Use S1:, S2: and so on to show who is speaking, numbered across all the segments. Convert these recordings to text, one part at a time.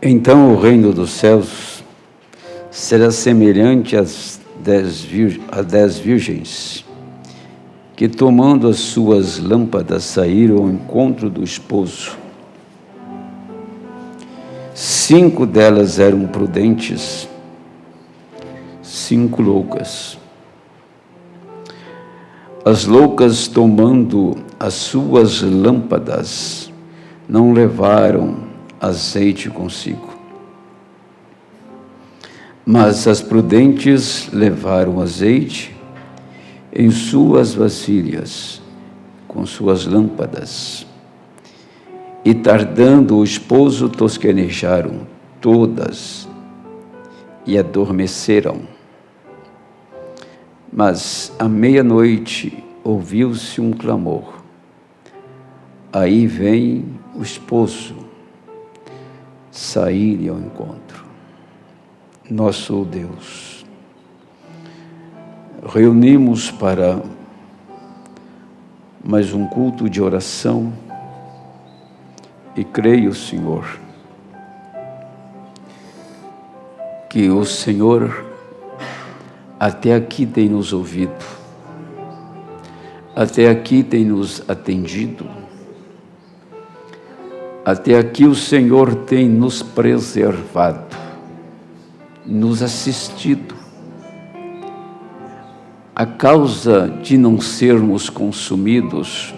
S1: Então o reino dos céus será semelhante às 10 virgens, que tomando as suas lâmpadas saíram ao encontro do esposo. 5 delas eram prudentes, 5 loucas. As loucas, tomando as suas lâmpadas, não levaram azeite consigo. Mas as prudentes levaram azeite em suas vasilhas, com suas lâmpadas. E tardando o esposo, tosquenejaram todas e adormeceram. Mas à meia-noite ouviu-se um clamor: aí vem o esposo, sair ao encontro. Nosso Deus, reunimos para mais um culto de oração e creio, Senhor, que o Senhor até aqui tem nos ouvido, até aqui tem nos atendido, até aqui o Senhor tem nos preservado, nos assistido. A causa de não sermos consumidos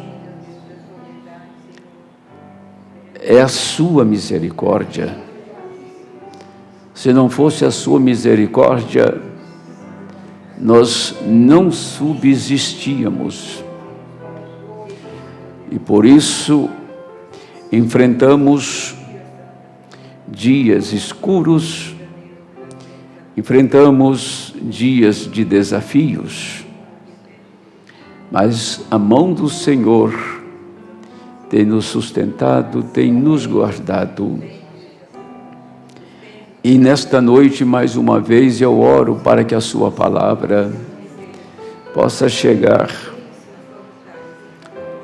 S1: é a sua misericórdia. Se não fosse a sua misericórdia, nós não subsistíamos. E por isso enfrentamos dias escuros, enfrentamos dias de desafios, mas a mão do Senhor tem nos sustentado, tem nos guardado. E nesta noite, mais uma vez, eu oro para que a sua palavra possa chegar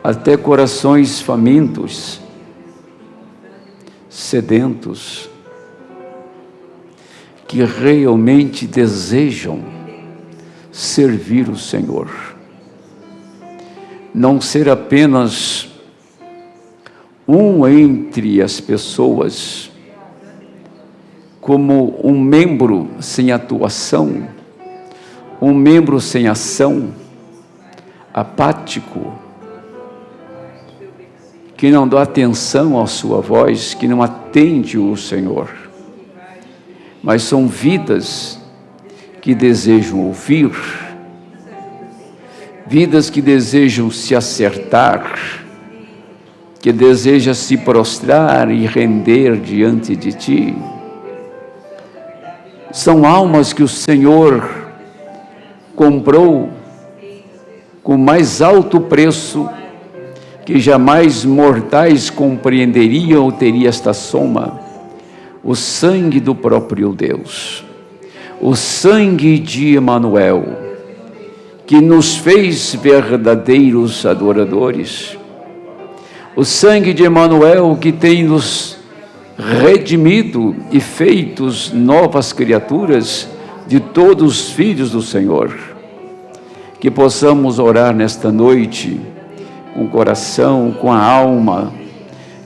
S1: até corações famintos, sedentos, que realmente desejam servir o Senhor. Não ser apenas um entre as pessoas, como um membro sem atuação, um membro sem ação, apático, que não dá atenção à sua voz, que não atende o Senhor. Mas são vidas que desejam ouvir, vidas que desejam se acertar, que desejam se prostrar e render diante de Ti. São almas que o Senhor comprou com mais alto preço, que jamais mortais compreenderiam ou teria esta soma: o sangue do próprio Deus, o sangue de Emanuel, que nos fez verdadeiros adoradores, o sangue de Emanuel que tem nos redimido e feitos novas criaturas de todos os filhos do Senhor. Que possamos orar nesta noite com o coração, com a alma,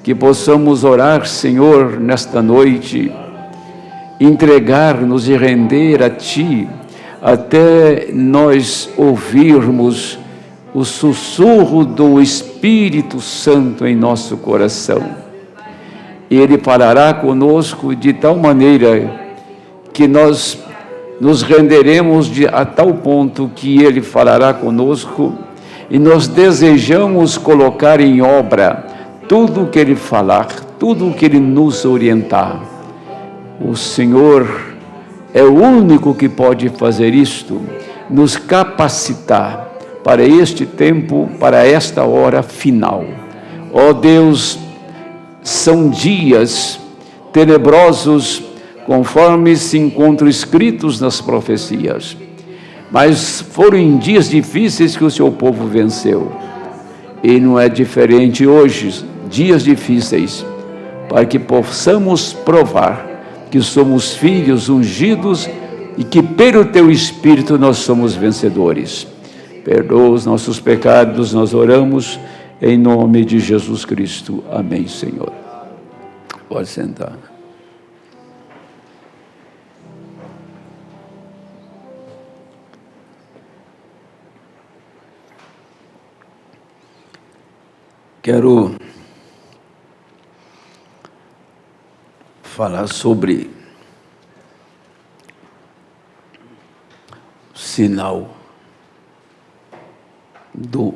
S1: que possamos orar, Senhor, nesta noite, entregar-nos e render a Ti, até nós ouvirmos o sussurro do Espírito Santo em nosso coração. Ele falará conosco de tal maneira que nós nos renderemos a tal ponto que Ele falará conosco e nós desejamos colocar em obra tudo o que Ele falar, tudo o que Ele nos orientar. O Senhor é o único que pode fazer isto, nos capacitar para este tempo, para esta hora final. Ó Deus, são dias tenebrosos, conforme se encontram escritos nas profecias. Mas foram em dias difíceis que o seu povo venceu. E não é diferente hoje, dias difíceis. para que possamos provar que somos filhos ungidos e que pelo Teu Espírito nós somos vencedores. Perdoa os nossos pecados, nós oramos em nome de Jesus Cristo. Amém, Senhor. Pode sentar. Quero falar sobre o sinal do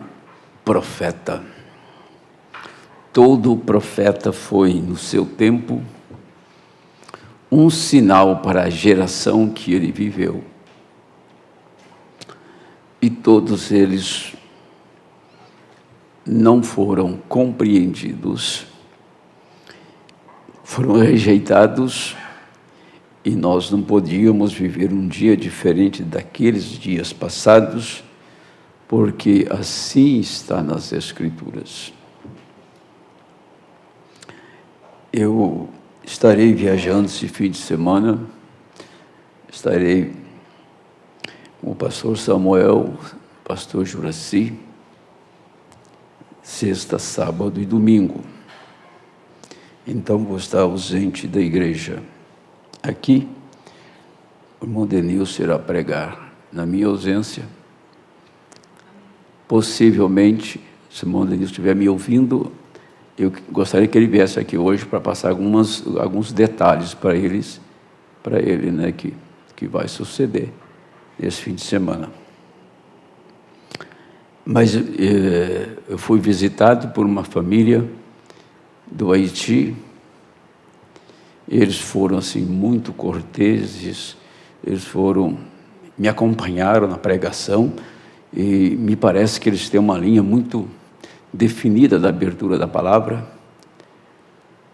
S1: profeta. Todo profeta foi, no seu tempo, um sinal para a geração que ele viveu. E todos eles não foram compreendidos, foram rejeitados, e nós não podíamos viver um dia diferente daqueles dias passados, porque assim está nas Escrituras. Eu estarei viajando esse fim de semana, estarei com o pastor Samuel, pastor Juraci, sexta, sábado e domingo. Então vou estar ausente da igreja. Aqui, o irmão Denilson irá pregar na minha ausência. Possivelmente, se o irmão Denilson estiver me ouvindo, eu gostaria que ele viesse aqui hoje para passar alguns detalhes para ele, né, que vai suceder esse fim de semana. Mas eu fui visitado por uma família do Haiti. Eles foram assim muito corteses, me acompanharam na pregação, e me parece que eles têm uma linha muito definida da abertura da palavra,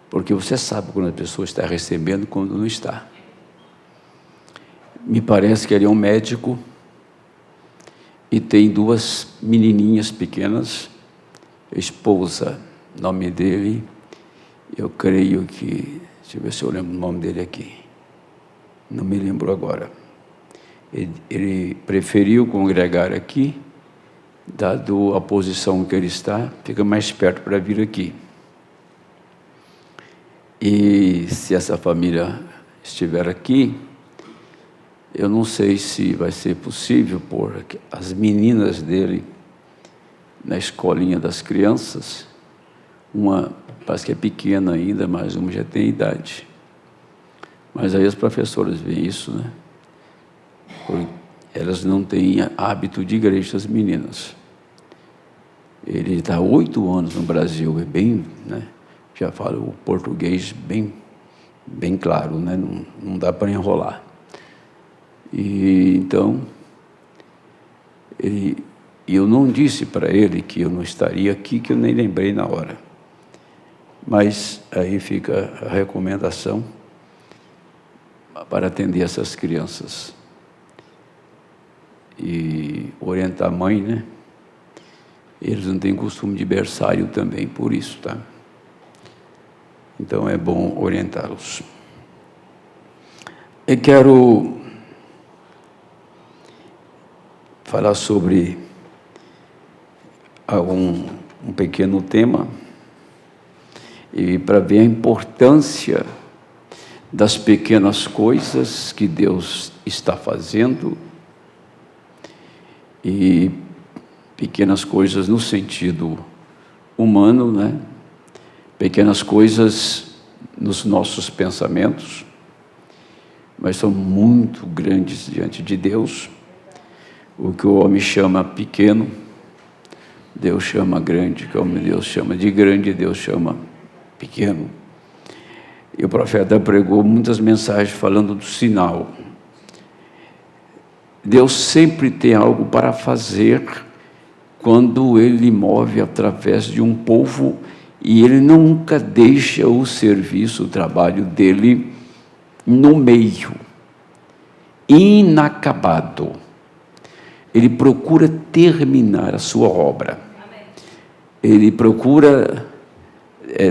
S1: porque você sabe quando a pessoa está recebendo e quando não está. Me parece que ele é um médico e tem duas menininhas pequenas, esposa, nome dele, eu creio que, deixa eu ver se eu lembro o nome dele aqui, não me lembro agora. Ele preferiu congregar aqui, dado a posição que ele está, fica mais perto para vir aqui. E se essa família estiver aqui, eu não sei se vai ser possível pôr as meninas dele na escolinha das crianças. Uma parece que é pequena ainda, mas uma já tem idade. Mas aí as professoras veem isso, né? Porque elas não têm hábito de igreja, as meninas. Ele está há 8 anos no Brasil, é bem, né? Já fala o português bem claro, né? Não dá para enrolar. E então, eu não disse para ele que eu não estaria aqui, que eu nem lembrei na hora. Mas aí fica a recomendação para atender essas crianças. E orientar a mãe, né? Eles não têm costume de berçário também, por isso, tá? Então é bom orientá-los. Eu quero falar sobre um pequeno tema, e para ver a importância das pequenas coisas que Deus está fazendo, e pequenas coisas no sentido humano, né? Pequenas coisas nos nossos pensamentos, mas são muito grandes diante de Deus. O que o homem chama pequeno, Deus chama grande. Como Deus chama de grande, Deus chama pequeno. E o profeta pregou muitas mensagens falando do sinal. Deus sempre tem algo para fazer quando Ele move através de um povo, e Ele nunca deixa o serviço, o trabalho dEle no meio, inacabado. Ele procura terminar a sua obra. Ele procura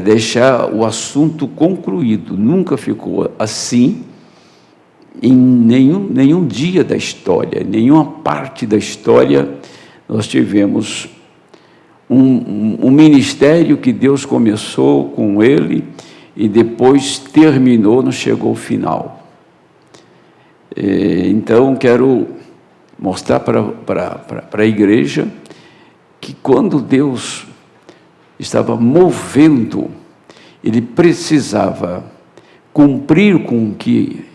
S1: deixar o assunto concluído. Nunca ficou assim em nenhum dia da história, em nenhuma parte da história nós tivemos um ministério que Deus começou com ele e depois terminou, não chegou ao final. Então, quero mostrar para a igreja que quando Deus estava movendo, ele precisava cumprir com o que...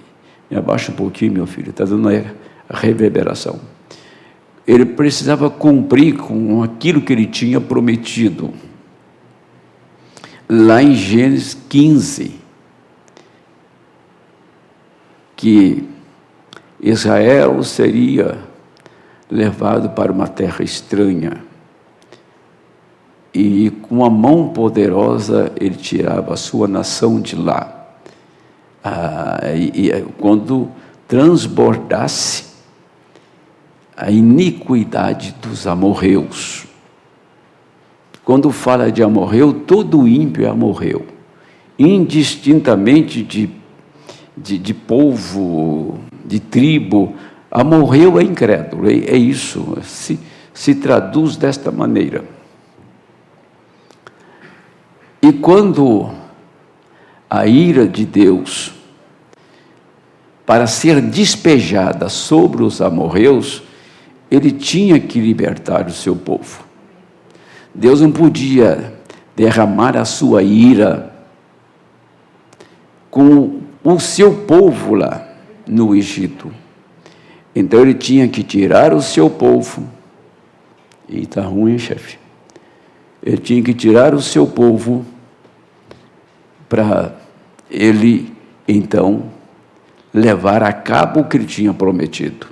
S1: Me abaixa um pouquinho, meu filho, está dando a reverberação. Ele precisava cumprir com aquilo que ele tinha prometido. Lá em Gênesis 15, que Israel seria levado para uma terra estranha, e com a mão poderosa ele tirava a sua nação de lá. Quando transbordasse a iniquidade dos amorreus. Quando fala de amorreu, todo ímpio é amorreu, indistintamente de povo, de tribo. Amorreu é incrédulo, é isso, se traduz desta maneira. E quando a ira de Deus, para ser despejada sobre os amorreus, ele tinha que libertar o seu povo. Deus não podia derramar a sua ira com o seu povo lá no Egito. Então ele tinha que tirar o seu povo. E está ruim, chefe. Ele tinha que tirar o seu povo para ele, então, levar a cabo o que ele tinha prometido.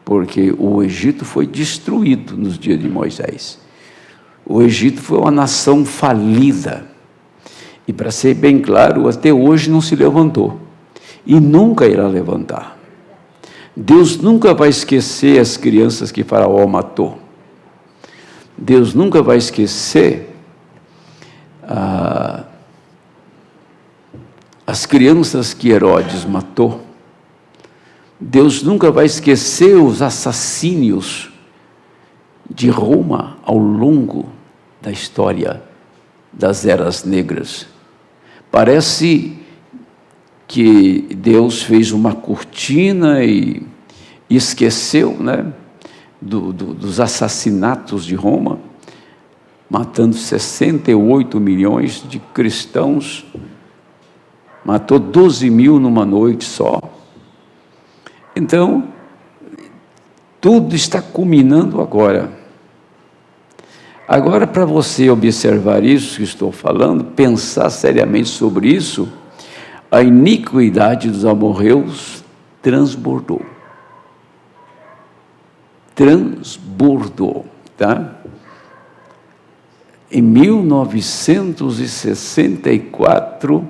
S1: Porque o Egito foi destruído nos dias de Moisés. O Egito foi uma nação falida. E, para ser bem claro, até hoje não se levantou. E nunca irá levantar. Deus nunca vai esquecer as crianças que Faraó matou. Deus nunca vai esquecer as crianças que Herodes matou. Deus nunca vai esquecer os assassínios de Roma ao longo da história das eras negras. Parece que Deus fez uma cortina e esqueceu, né, dos assassinatos de Roma, matando 68 milhões de cristãos, matou 12 mil numa noite só. Então, tudo está culminando agora. Agora, para você observar isso que estou falando, pensar seriamente sobre isso, a iniquidade dos amorreus transbordou. Transbordou, tá? Em 1964,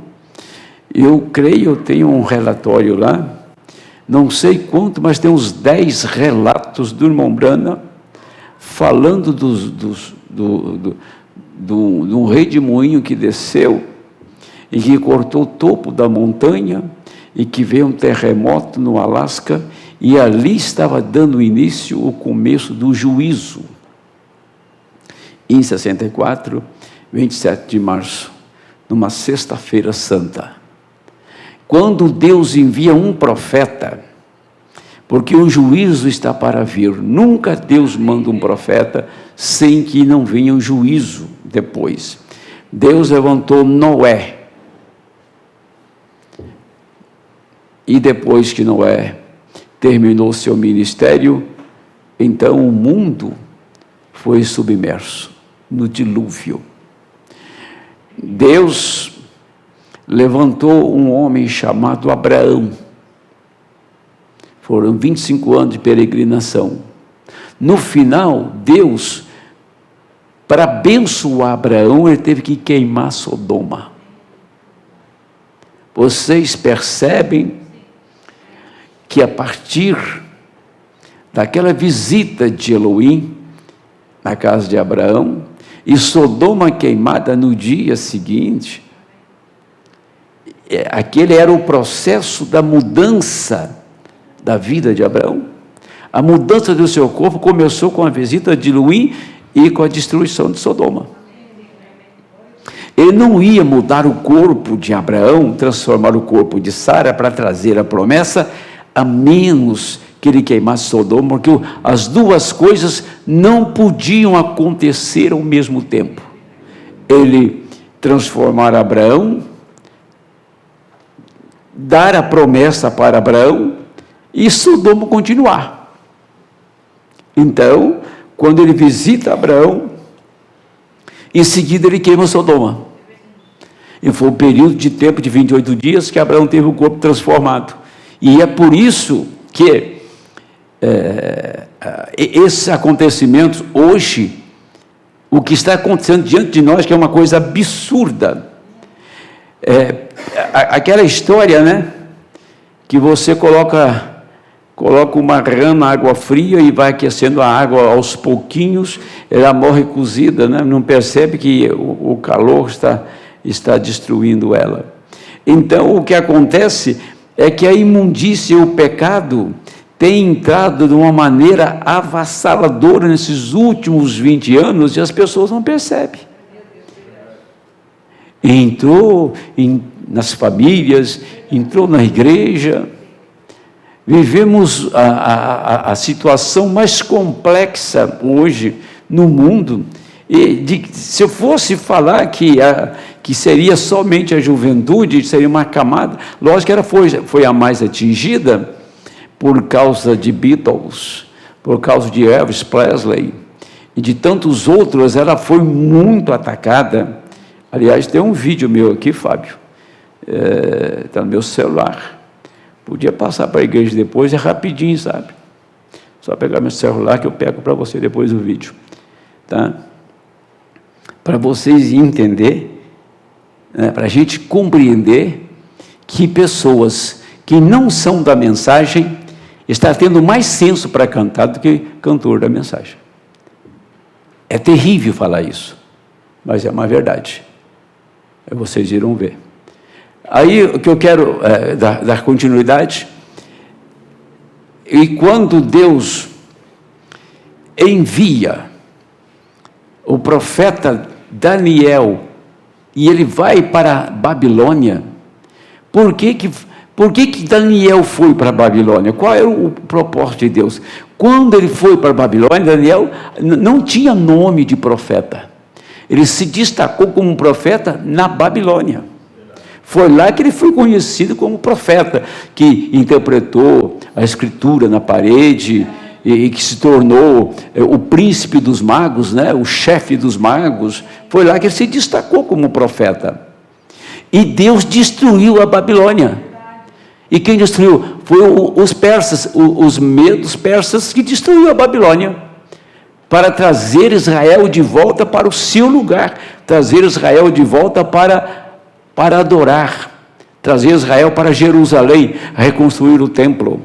S1: eu creio, eu tenho um relatório lá, não sei quanto, mas tem uns 10 relatos do irmão Branham falando de um redemoinho que desceu e que cortou o topo da montanha e que veio um terremoto no Alasca e ali estava dando início o começo do juízo. Em 64, 27 de março, numa sexta-feira santa. Quando Deus envia um profeta, porque o juízo está para vir, nunca Deus manda um profeta sem que não venha um juízo depois. Deus levantou Noé, e depois que Noé terminou seu ministério, então o mundo foi submerso no dilúvio. Deus levantou um homem chamado Abraão. Foram 25 anos de peregrinação. No final, Deus, para abençoar Abraão, ele teve que queimar Sodoma. Vocês percebem que a partir daquela visita de Elohim na casa de Abraão, e Sodoma queimada no dia seguinte, aquele era o processo da mudança da vida de Abraão. A mudança do seu corpo começou com a visita de Luim e com a destruição de Sodoma. Ele não ia mudar o corpo de Abraão, transformar o corpo de Sara para trazer a promessa, a menos que ele queimasse Sodoma, porque as duas coisas não podiam acontecer ao mesmo tempo. Ele transformar Abraão, dar a promessa para Abraão e Sodoma continuar. Então, quando ele visita Abraão, em seguida ele queima Sodoma. E foi um período de tempo de 28 dias que Abraão teve o corpo transformado. E é por isso que esses acontecimentos hoje, o que está acontecendo diante de nós, que é uma coisa absurda, aquela história, né, que você coloca uma rã na água fria e vai aquecendo a água aos pouquinhos, ela morre cozida, né? Não percebe que o calor está destruindo ela. Então, o que acontece é que a imundícia e o pecado têm entrado de uma maneira avassaladora nesses últimos 20 anos e as pessoas não percebem. Entrou nas famílias, entrou na igreja. Vivemos a situação mais complexa hoje no mundo. Se eu fosse falar que seria somente a juventude, seria uma camada, lógico que ela foi a mais atingida por causa de Beatles, por causa de Elvis Presley e de tantos outros, ela foi muito atacada. Aliás, tem um vídeo meu aqui, Fábio, está no meu celular. Podia passar para a igreja depois, é rapidinho, sabe? Só pegar meu celular que eu pego para você depois o vídeo, tá? Para vocês entenderem, né, para a gente compreender que pessoas que não são da mensagem estão tendo mais senso para cantar do que cantor da mensagem. É terrível falar isso, mas é uma verdade. Vocês irão ver. Aí o que eu quero dar continuidade, e quando Deus envia o profeta Daniel, e ele vai para a Babilônia, por que Daniel foi para a Babilônia? Qual era o propósito de Deus? Quando ele foi para a Babilônia, Daniel não tinha nome de profeta, ele se destacou como profeta na Babilônia. Foi lá que ele foi conhecido como profeta, que interpretou a escritura na parede e que se tornou o príncipe dos magos, né, o chefe dos magos. Foi lá que ele se destacou como profeta. E Deus destruiu a Babilônia. E quem destruiu? Foi os persas, os medos persas que destruiu a Babilônia, para trazer Israel de volta para o seu lugar, trazer Israel de volta para adorar, trazer Israel para Jerusalém, reconstruir o templo.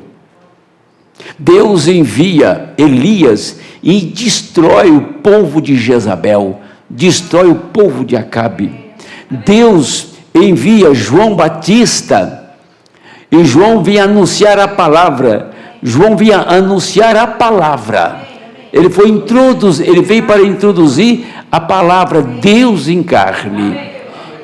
S1: Deus envia Elias e destrói o povo de Jezabel, destrói o povo de Acabe. Deus envia João Batista, e João vinha anunciar a palavra. João vinha anunciar a palavra. Ele veio para introduzir a palavra Deus em carne.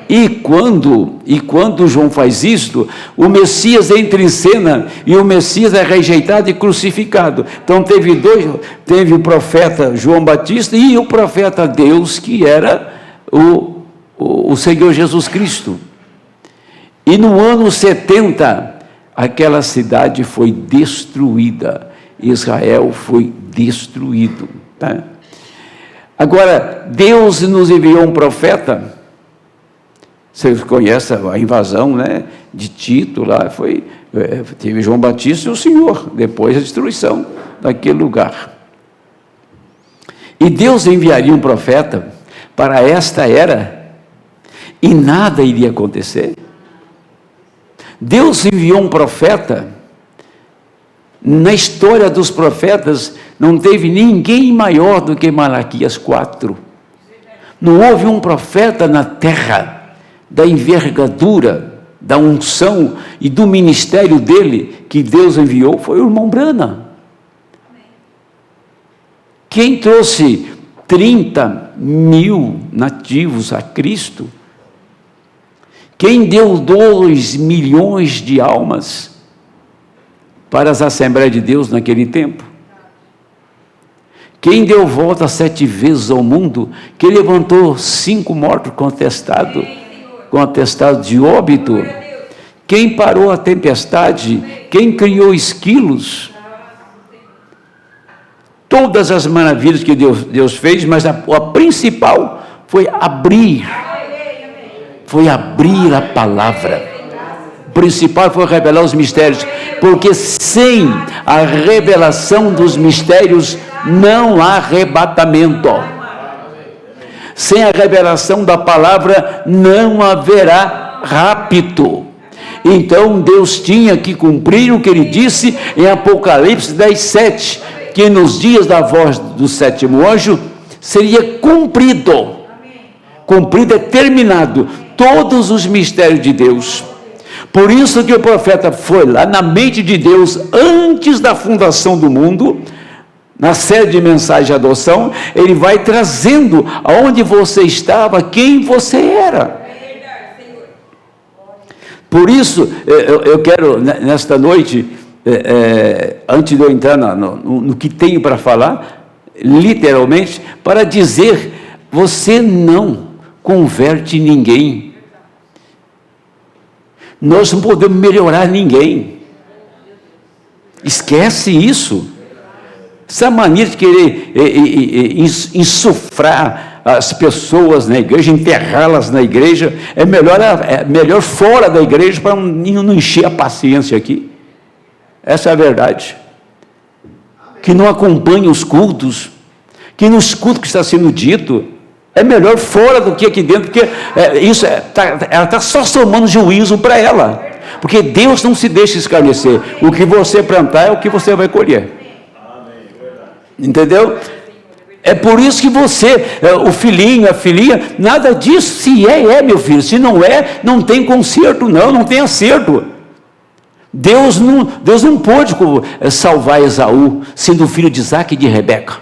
S1: E quando João faz isto, o Messias entra em cena, e o Messias é rejeitado e crucificado. Então teve o profeta João Batista e o profeta Deus, que era o Senhor Jesus Cristo. E no ano 70, aquela cidade foi destruída, Israel foi destruído, tá? Agora, Deus nos enviou um profeta. Vocês conhecem a invasão, né, de Tito, lá teve João Batista e o Senhor, depois a destruição daquele lugar. E Deus enviaria um profeta para esta era, e nada iria acontecer. Deus enviou um profeta. Na história dos profetas, não teve ninguém maior do que Malaquias 4. Não houve um profeta na terra da envergadura, da unção e do ministério dele que Deus enviou, foi o irmão Branham. Quem trouxe 30 mil nativos a Cristo? Quem deu 2 milhões de almas para as Assembleias de Deus naquele tempo? Quem deu volta 7 vezes ao mundo? Quem levantou 5 mortos com atestado de óbito? Quem parou a tempestade? Quem criou esquilos? Todas as maravilhas que Deus fez, mas a principal foi abrir a palavra. O principal foi revelar os mistérios, porque sem a revelação dos mistérios não há arrebatamento. Sem a revelação da palavra não haverá rapto. Então Deus tinha que cumprir o que ele disse em Apocalipse 10:7, que nos dias da voz do 7º anjo seria cumprido, terminado todos os mistérios de Deus. Por isso que o profeta foi lá na mente de Deus antes da fundação do mundo, na série de mensagens de adoção, ele vai trazendo aonde você estava, quem você era. Por isso, eu quero, nesta noite, antes de eu entrar no que tenho para falar, literalmente, para dizer, você não converte ninguém. Nós não podemos melhorar ninguém. Esquece isso. Essa mania de querer insufrar as pessoas na igreja, enterrá-las na igreja, é melhor fora da igreja para não encher a paciência aqui. Essa é a verdade. Que não acompanhe os cultos, que não escuta o que está sendo dito. É melhor fora do que aqui dentro, porque ela está só somando juízo para ela. Porque Deus não se deixa escarnecer. O que você plantar é o que você vai colher. Entendeu? É por isso que você, o filhinho, a filhinha, nada disso, se é meu filho, se não é, não tem conserto, não tem acerto. Deus não pôde salvar Esaú, sendo filho de Isaac e de Rebeca.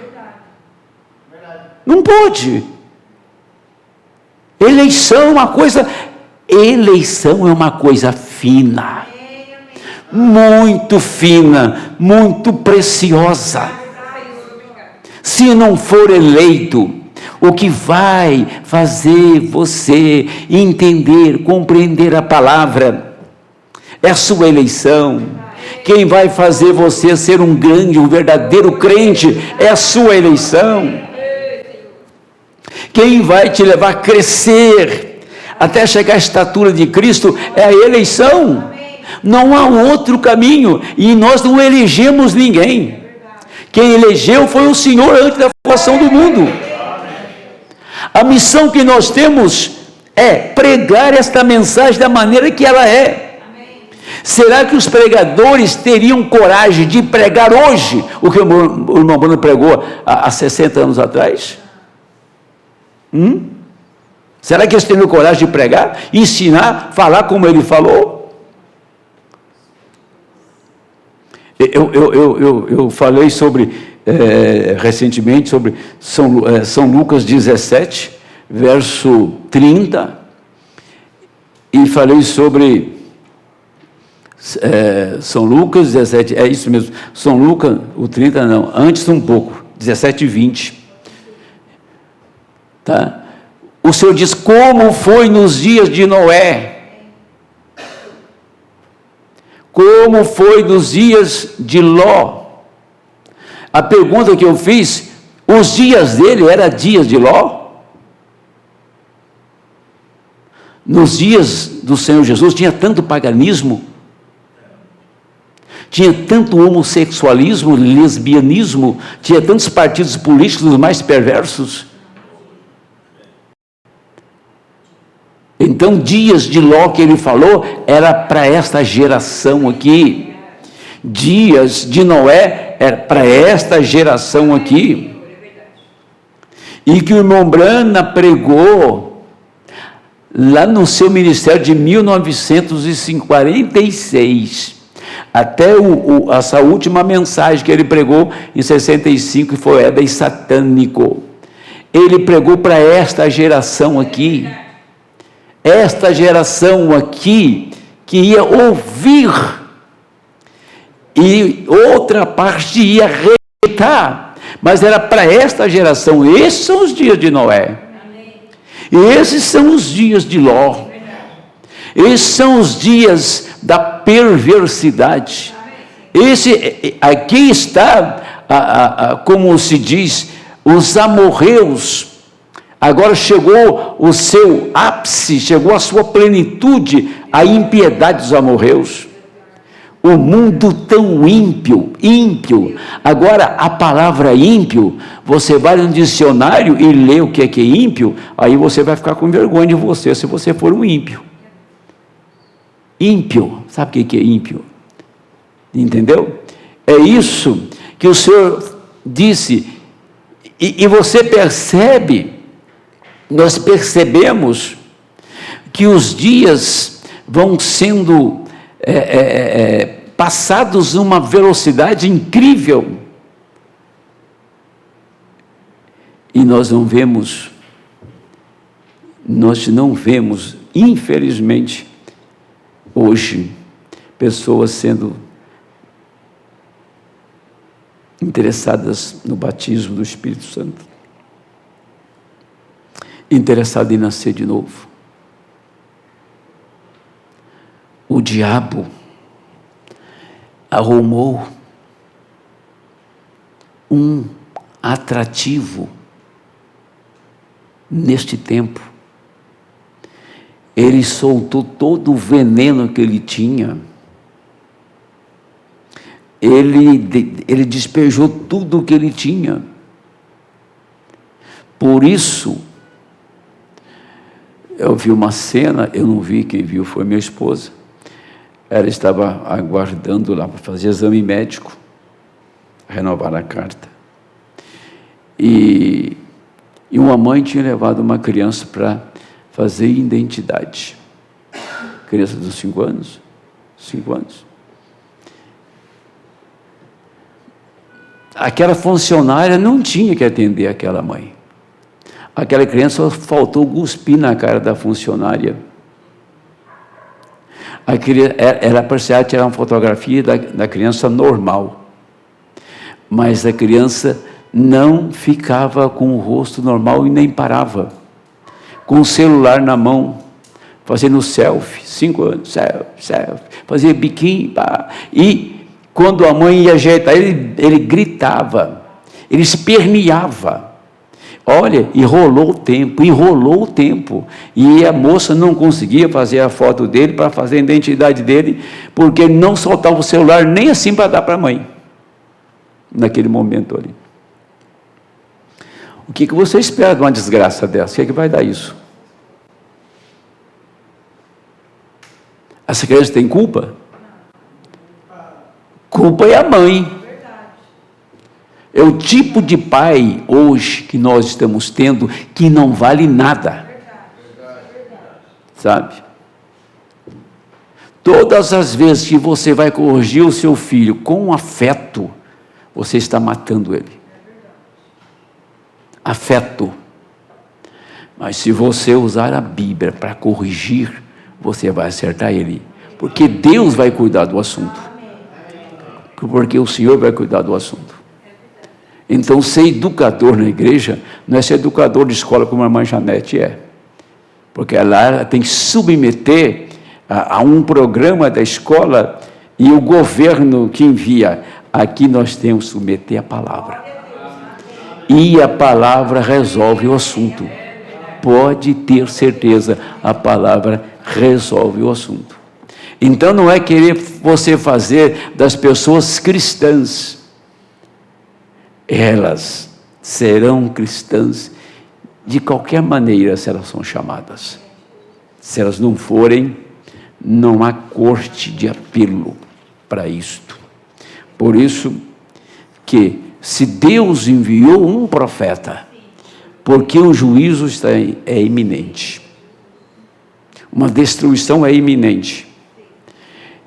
S1: Não pôde. Eleição é uma coisa fina, muito fina, muito preciosa. Se não for eleito, o que vai fazer você entender, compreender a palavra, é a sua eleição. Quem vai fazer você ser um verdadeiro crente, é a sua eleição. Quem vai te levar a crescer, até chegar à estatura de Cristo, é a eleição. Não há outro caminho, e nós não elegemos ninguém. Quem elegeu foi o Senhor antes da fundação do mundo. A missão que nós temos é pregar esta mensagem da maneira que ela é. Será que os pregadores teriam coragem de pregar hoje o que o irmão Bruno pregou há 60 anos atrás? Será que eles teriam coragem de pregar, ensinar, falar como ele falou? Eu falei recentemente sobre São Lucas 17, verso 30, e falei sobre São Lucas 17, é isso mesmo, São Lucas, o 30 não, antes um pouco, 17 e 20, tá? O Senhor diz, como foi nos dias de Noé, como foi nos dias de Ló. A pergunta que eu fiz, os dias dele eram dias de Ló? Nos dias do Senhor Jesus tinha tanto paganismo, tinha tanto homossexualismo, lesbianismo, tinha tantos partidos políticos mais perversos. Então, dias de Ló que ele falou, era para esta geração aqui. Dias de Noé, era para esta geração aqui. e que o irmão Brana pregou lá no seu ministério de 1946, até essa última mensagem que ele pregou em 65, que foi Éden satânico. Ele pregou para esta geração aqui, que ia ouvir, e outra parte ia rejeitar, mas era para esta geração. Esses são os dias de Noé, esses são os dias de Ló, esses são os dias da perversidade. Aqui está, como se diz, os amorreus. Agora chegou o seu ápice, chegou a sua plenitude, a impiedade dos amorreus. O mundo tão ímpio. Agora, a palavra ímpio, você vai no dicionário e lê o que é ímpio, aí você vai ficar com vergonha de você, se você for um ímpio. Ímpio, sabe o que é ímpio? Entendeu? É isso que o Senhor disse, e você percebe, nós percebemos que os dias vão sendo passados numa velocidade incrível, e nós não vemos, infelizmente, hoje, pessoas sendo interessadas no batismo do Espírito Santo, interessadas em nascer de novo. O diabo arrumou um atrativo neste tempo. Ele soltou todo o veneno que ele tinha. Ele despejou tudo o que ele tinha. Por isso, eu vi uma cena, eu não vi, quem viu foi minha esposa. Ela estava aguardando lá para fazer exame médico, renovar a carta. E uma mãe tinha levado uma criança para fazer identidade. Criança dos 5 anos. 5 anos. Aquela funcionária não tinha que atender aquela mãe. Aquela criança só faltou cuspir na cara da funcionária. Ela precisava tirar uma fotografia da criança normal, mas a criança não ficava com o rosto normal e nem parava, com o celular na mão, fazendo selfie, 5 anos, selfie, fazia biquinho, pá. E quando a mãe ia ajeitar, ele gritava, ele esperneava. Olha, enrolou o tempo, e a moça não conseguia fazer a foto dele, para fazer a identidade dele, porque ele não soltava o celular nem assim para dar para a mãe, naquele momento ali. O que você espera de uma desgraça dessa? O que vai dar isso? Essa criança tem culpa? Culpa é a mãe. É o tipo de pai hoje que nós estamos tendo, que não vale nada. Sabe? Todas as vezes que você vai corrigir o seu filho com afeto, você está matando ele. Afeto. Mas se você usar a Bíblia para corrigir, você vai acertar ele. Porque Deus vai cuidar do assunto. Porque o Senhor vai cuidar do assunto. Então, ser educador na igreja não é ser educador de escola como a irmã Janete é. Porque ela tem que submeter a um programa da escola, e o governo que envia. Aqui nós temos que submeter a palavra. E a palavra resolve o assunto. Pode ter certeza, a palavra resolve o assunto. Então, não é querer você fazer das pessoas cristãs. Elas serão cristãs de qualquer maneira, se elas são chamadas. Se elas não forem, não há corte de apelo para isto. Por isso que, se Deus enviou um profeta porque o juízo é iminente. Uma destruição é iminente.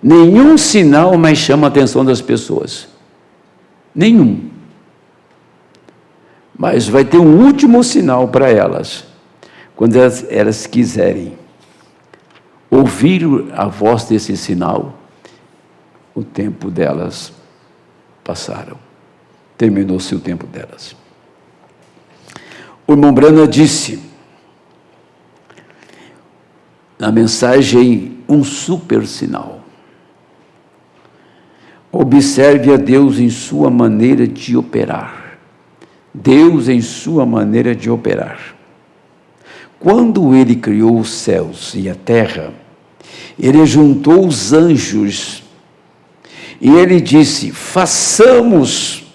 S1: Nenhum sinal mais chama a atenção das pessoas. Nenhum. Mas vai ter um último sinal para elas, quando elas quiserem ouvir a voz desse sinal, o tempo delas passaram. Terminou-se o tempo delas. O irmão Brana disse, na mensagem, um super sinal. Observe a Deus em sua maneira de operar. Deus em sua maneira de operar. Quando Ele criou os céus e a terra, Ele juntou os anjos e Ele disse, façamos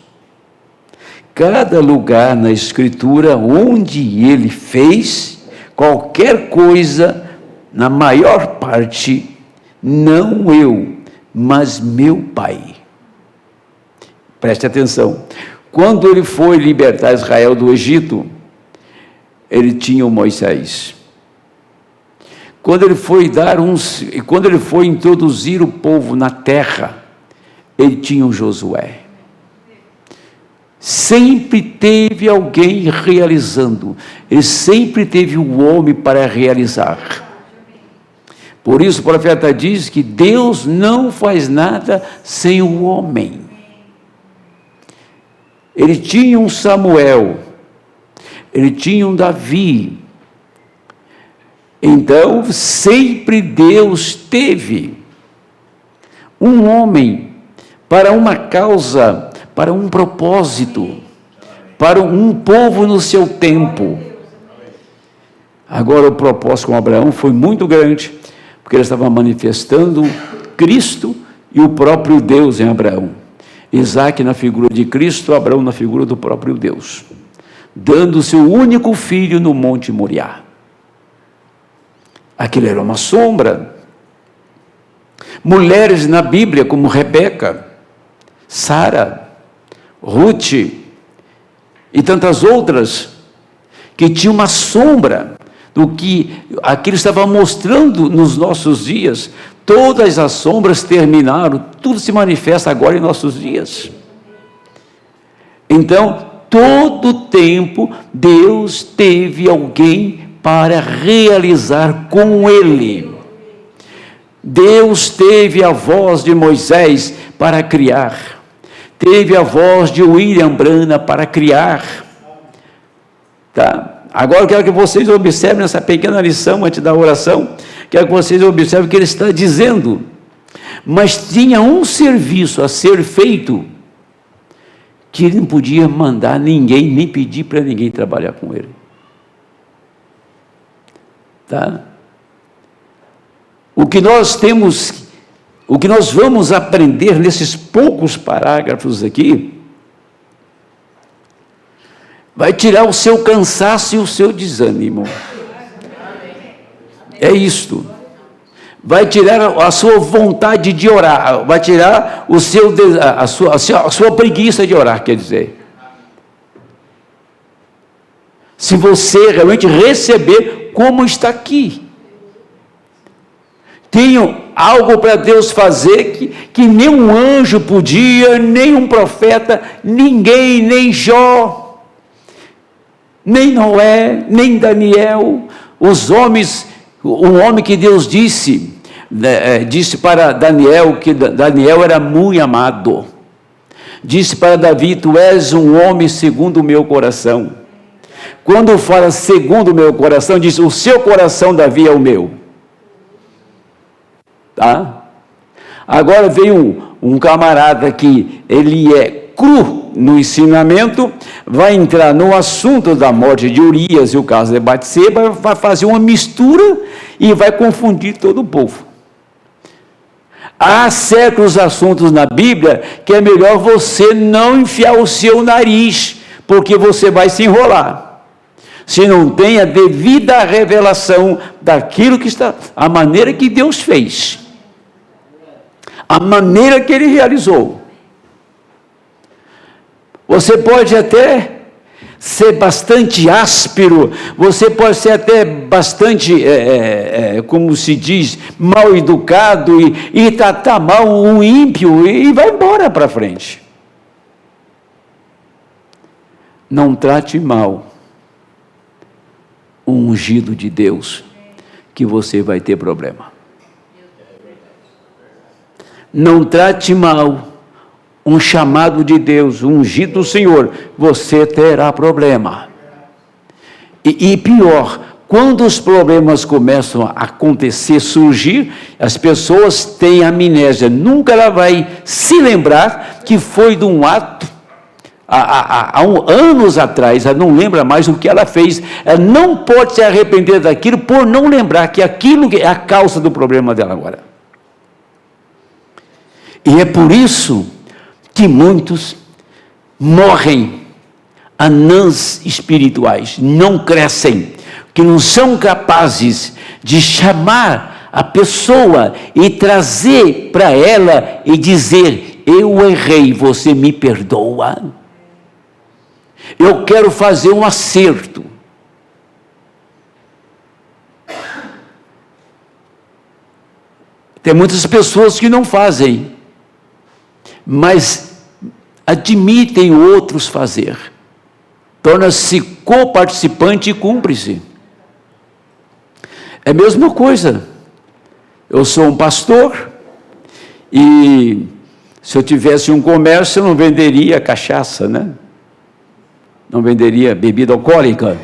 S1: cada lugar na Escritura onde Ele fez qualquer coisa, na maior parte, não eu, mas meu Pai. Preste atenção. Quando Ele foi libertar Israel do Egito, Ele tinha o Moisés. Quando Ele foi introduzir o povo na terra, Ele tinha o Josué. Sempre teve alguém realizando. Ele sempre teve o homem para realizar. Por isso o profeta diz que Deus não faz nada sem o homem. Ele tinha um Samuel, ele tinha um Davi. Então, sempre Deus teve um homem para uma causa, para um propósito, para um povo no seu tempo. Agora, o propósito com Abraão foi muito grande, porque ele estava manifestando Cristo e o próprio Deus em Abraão. Isaac na figura de Cristo, Abraão na figura do próprio Deus, dando o seu único filho no Monte Moriá. Aquilo era uma sombra. Mulheres na Bíblia como Rebeca, Sara, Ruth e tantas outras, que tinham uma sombra do que aquilo estava mostrando nos nossos dias. Todas as sombras terminaram, tudo se manifesta agora em nossos dias. Então, todo tempo, Deus teve alguém para realizar com Ele. Deus teve a voz de Moisés para criar, teve a voz de William Brana para criar. Tá? Agora eu quero que vocês observem essa pequena lição antes da oração. Quero que vocês observem o que ele está dizendo. Mas tinha um serviço a ser feito que ele não podia mandar ninguém, nem pedir para ninguém trabalhar com ele. Tá? O que nós vamos aprender nesses poucos parágrafos aqui, vai tirar o seu cansaço e o seu desânimo. É isto. Vai tirar a sua vontade de orar, vai tirar a sua preguiça de orar, quer dizer. Se você realmente receber como está aqui. Tenho algo para Deus fazer que nem um anjo podia, nem um profeta, ninguém, nem Jó, nem Noé, nem Daniel, os homens, um homem que Deus disse para Daniel, que Daniel era muito amado, disse para Davi, tu és um homem segundo o meu coração. Quando fala segundo o meu coração, diz, o seu coração, Davi, é o meu. Tá? Agora veio um camarada que ele é cru no ensinamento, vai entrar no assunto da morte de Urias e o caso de Batseba, vai fazer uma mistura e vai confundir todo o povo. Há certos assuntos na Bíblia que é melhor você não enfiar o seu nariz, porque você vai se enrolar. Se não tem a devida revelação daquilo que está, a maneira que Deus fez, a maneira que Ele realizou. Você pode até ser bastante áspero, você pode ser até bastante, como se diz, mal educado e tratar mal um ímpio e vai embora para frente. Não trate mal um ungido de Deus, que você vai ter problema. Não trate mal um chamado de Deus, um ungido do Senhor, você terá problema. E pior, quando os problemas começam a acontecer, surgir, as pessoas têm amnésia, nunca ela vai se lembrar que foi de um ato, há anos atrás, ela não lembra mais o que ela fez, ela não pode se arrepender daquilo por não lembrar que aquilo é a causa do problema dela agora. E é por isso que muitos morrem anãs espirituais, não crescem, que não são capazes de chamar a pessoa e trazer para ela e dizer: eu errei, você me perdoa, eu quero fazer um acerto. Tem muitas pessoas que não fazem, mas admitem outros fazer, torna-se coparticipante e cúmplice. É a mesma coisa, eu sou um pastor, e se eu tivesse um comércio, eu não venderia cachaça, né? Não venderia bebida alcoólica.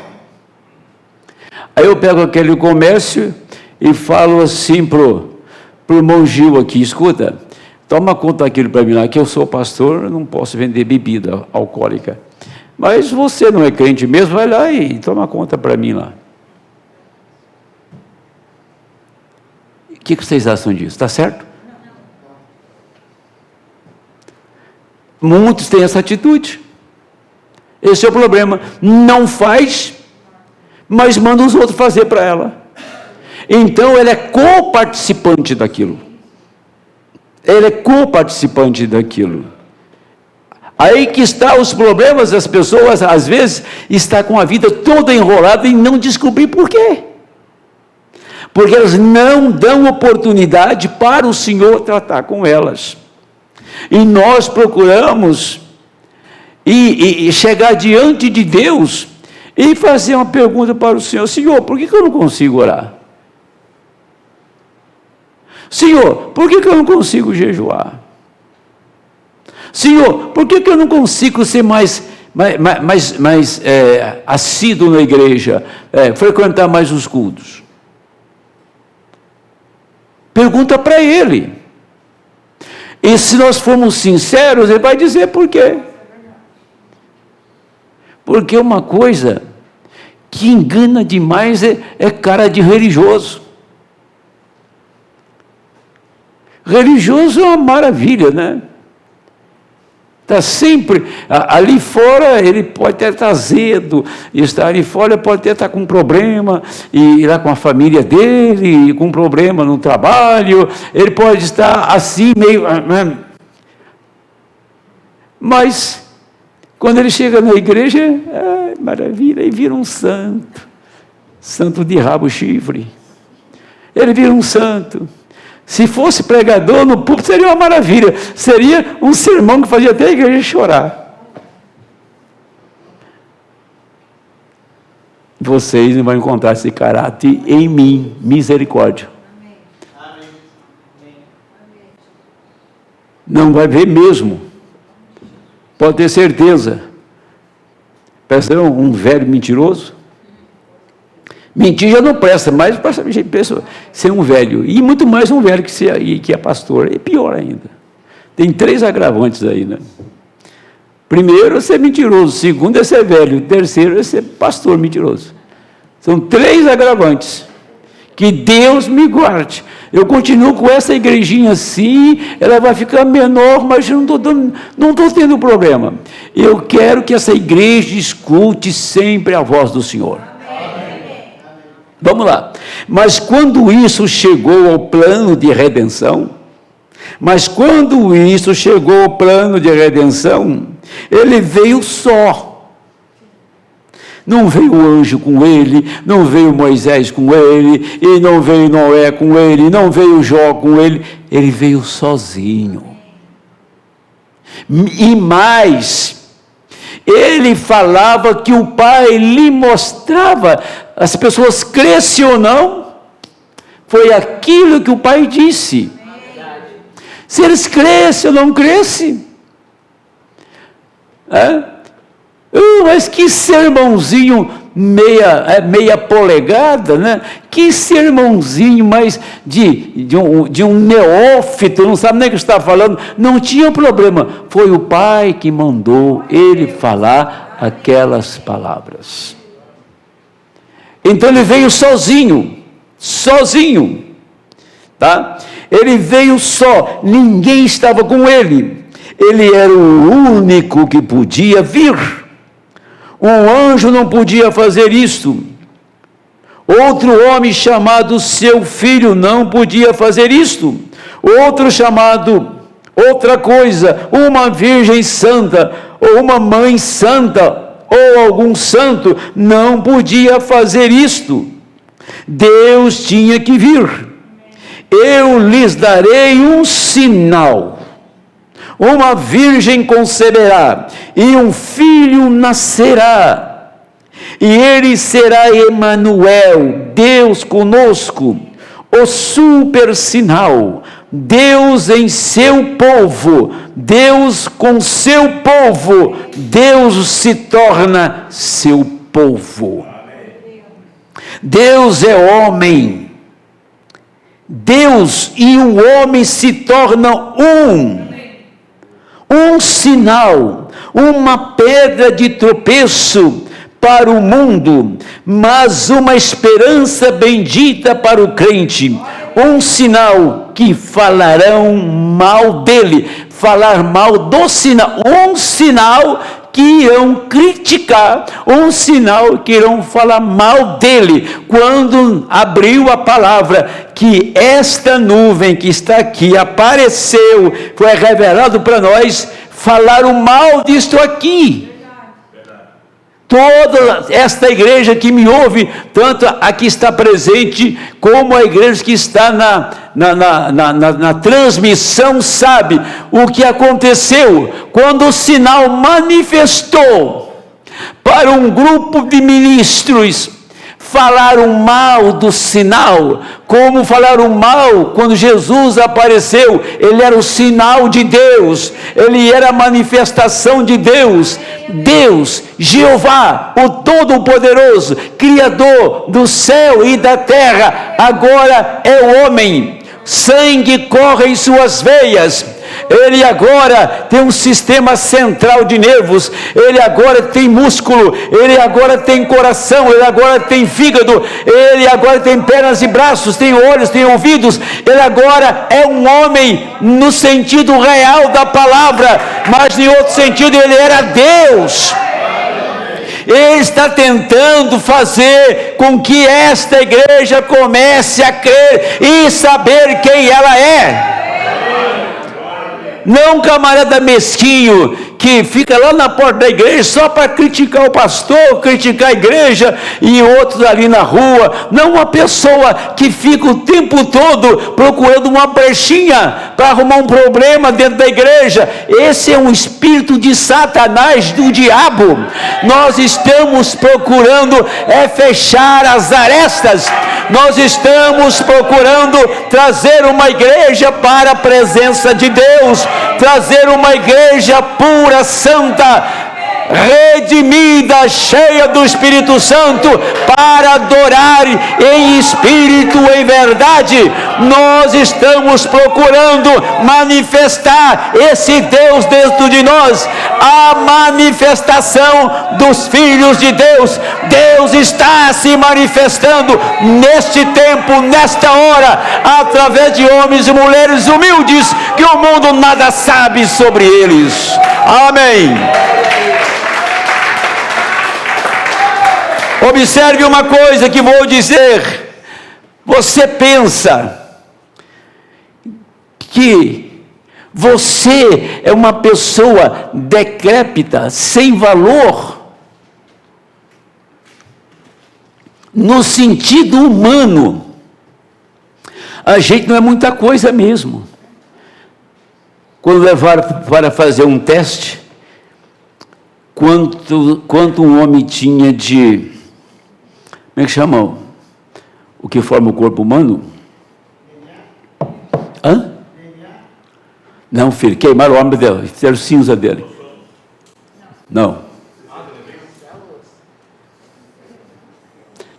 S1: Aí eu pego aquele comércio e falo assim pro irmão Gil aqui: escuta, toma conta daquilo para mim lá, que eu sou pastor, eu não posso vender bebida alcoólica. Mas você não é crente mesmo, vai lá e toma conta para mim lá. O que vocês acham disso? Está certo? Muitos têm essa atitude. Esse é o problema. Não faz, mas manda os outros fazer para ela. Então, ela é coparticipante daquilo. Ele é coparticipante daquilo. Aí que está os problemas das pessoas, às vezes, está com a vida toda enrolada e não descobrir por quê. Porque elas não dão oportunidade para o Senhor tratar com elas. E nós procuramos e chegar diante de Deus e fazer uma pergunta para o Senhor: Senhor, por que eu não consigo orar? Senhor, por que eu não consigo jejuar? Senhor, por que eu não consigo ser mais assíduo na igreja, frequentar mais os cultos? Pergunta para Ele. E se nós formos sinceros, Ele vai dizer por quê. Porque uma coisa que engana demais é cara de religioso. Religioso é uma maravilha, né? Está sempre, ali fora ele pode até estar azedo, e estar ali fora pode até estar com um problema, e lá com a família dele, com um problema no trabalho, ele pode estar assim, meio... Mas, quando ele chega na igreja, maravilha, ele vira um santo, santo de rabo chifre, ele vira um santo. Se fosse pregador no púlpito, seria uma maravilha, seria um sermão que fazia até a igreja chorar. Vocês não vão encontrar esse caráter em mim, misericórdia. Não vai ver mesmo, pode ter certeza. Parece um velho mentiroso. Mentir já não presta, mas para ser um velho, e muito mais um velho que é pastor, é pior ainda. Tem 3 agravantes aí, né? Primeiro é ser mentiroso, segundo é ser velho, terceiro é ser pastor mentiroso. São 3 agravantes. Que Deus me guarde. Eu continuo com essa igrejinha assim, ela vai ficar menor, mas eu não estou tendo problema. Eu quero que essa igreja escute sempre a voz do Senhor. Vamos lá. Mas quando isso chegou ao plano de redenção, ele veio só. Não veio o anjo com ele, não veio Moisés com ele, e não veio Noé com ele, não veio Jó com ele. Ele veio sozinho. E mais, ele falava que o Pai lhe mostrava, as pessoas crescem ou não, foi aquilo que o Pai disse. Se eles crescem ou não crescem. Mas que sermãozinho meia polegada, né? Que sermãozinho, mas de um neófito, não sabe nem o que está falando. Não tinha problema, foi o Pai que mandou ele falar aquelas palavras. Então ele veio sozinho, tá? Ele veio só, ninguém estava com ele. Ele era o único que podia vir. Um anjo não podia fazer isto. Outro homem chamado seu filho não podia fazer isto. Outro chamado, outra coisa, uma virgem santa, ou uma mãe santa, ou algum santo, não podia fazer isto. Deus tinha que vir. Eu lhes darei um sinal. Uma virgem conceberá, e um filho nascerá, e ele será Emanuel, Deus conosco, o super sinal, Deus em seu povo, Deus com seu povo, Deus se torna seu povo. Deus é homem, Deus e o homem se tornam um sinal, uma pedra de tropeço para o mundo, mas uma esperança bendita para o crente, um sinal que falarão mal dele, falar mal do sinal, um sinal que irão criticar, um sinal que irão falar mal dele, quando abriu a palavra, que esta nuvem que está aqui apareceu, foi revelado para nós, falaram mal disto aqui. Toda esta igreja que me ouve, tanto a que está presente, como a igreja que está na transmissão, sabe o que aconteceu, quando o sinal manifestou para um grupo de ministros, falaram mal do sinal, como falaram mal quando Jesus apareceu. Ele era o sinal de Deus, ele era a manifestação de Deus. Deus, Jeová, o Todo-Poderoso, Criador do céu e da terra, agora é o homem. Sangue corre em suas veias. Ele agora tem um sistema central de nervos, ele agora tem músculo, ele agora tem coração, ele agora tem fígado, ele agora tem pernas e braços, tem olhos, tem ouvidos. Ele agora é um homem no sentido real da palavra, mas em outro sentido ele era Deus. Ele está tentando fazer com que esta igreja comece a crer e saber quem ela é. Não um camarada mesquinho que fica lá na porta da igreja só para criticar o pastor, criticar a igreja e outros ali na rua. Não uma pessoa que fica o tempo todo procurando uma brechinha para arrumar um problema dentro da igreja. Esse é um espírito de Satanás, do diabo. Nós estamos procurando fechar as arestas. Nós estamos procurando trazer uma igreja para a presença de Deus, trazer uma igreja pura, santa, redimida, cheia do Espírito Santo, para adorar em espírito e em verdade. Nós estamos procurando manifestar esse Deus dentro de nós, a manifestação dos filhos de Deus. Deus está se manifestando neste tempo, nesta hora, através de homens e mulheres humildes, que o mundo nada sabe sobre eles. Amém. Observe uma coisa que vou dizer. Você pensa que você é uma pessoa decrépita, sem valor? no sentido humano, a gente não é muita coisa mesmo. Quando levaram para fazer um teste, quanto um homem tinha de, como é que chama? O que forma o corpo humano? Hã? Não, filho, queimaram o homem dele, fizeram cinza dele. Não.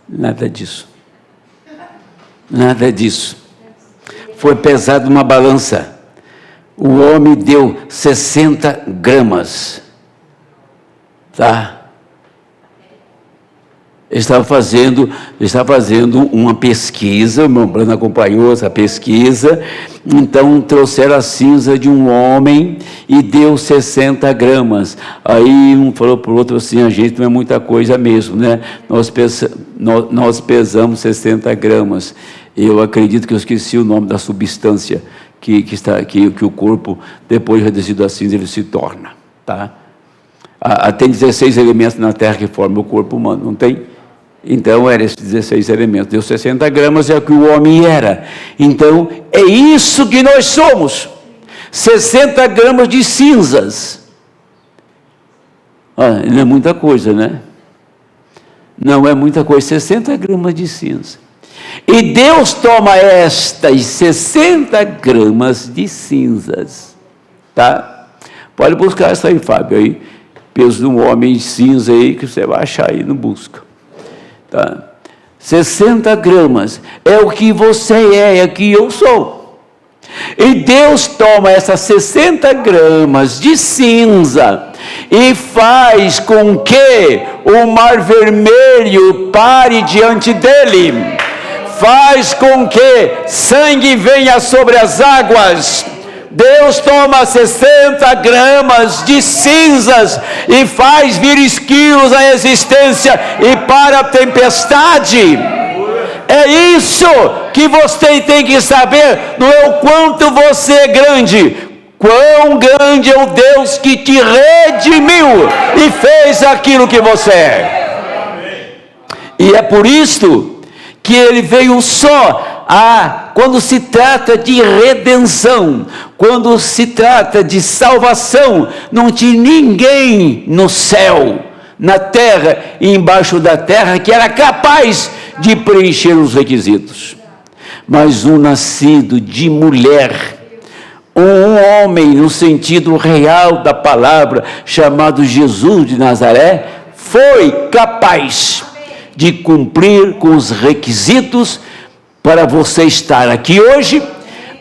S1: Nada disso. Nada disso. Foi pesado numa balança. O homem deu 60 gramas. Tá? Ele estava fazendo uma pesquisa, o meu Brando acompanhou essa pesquisa, então trouxeram a cinza de um homem e deu 60 gramas. Aí um falou para o outro assim, a gente não é muita coisa mesmo, né? Nós pesamos 60 gramas. Eu acredito que eu esqueci o nome da substância que o corpo, depois de reduzido a cinza, ele se torna. Tá? Tem 16 elementos na Terra que formam o corpo humano, não tem? Então, eram esses 16 elementos. Deu 60 gramas, é o que o homem era. Então, é isso que nós somos. 60 gramas de cinzas. Não é muita coisa, né? Não é muita coisa, 60 gramas de cinza. E Deus toma estas 60 gramas de cinzas. Tá? Pode buscar essa aí, Fábio, aí. Peso de um homem cinza aí, que você vai achar aí, não busca. Tá? 60 gramas é o que você é o que eu sou. E Deus toma essas 60 gramas de cinza e faz com que o mar vermelho pare diante dele, faz com que sangue venha sobre as águas. Deus toma 60 gramas de cinzas e faz vir esquilos à existência e para a tempestade. É isso que você tem que saber, não é o quanto você é grande, quão grande é o Deus que te redimiu e fez aquilo que você é. E é por isso que ele veio só quando se trata de redenção, quando se trata de salvação, não tinha ninguém no céu, na terra e embaixo da terra que era capaz de preencher os requisitos. Mas um nascido de mulher, um homem no sentido real da palavra, chamado Jesus de Nazaré, foi capaz de cumprir com os requisitos para você estar aqui hoje,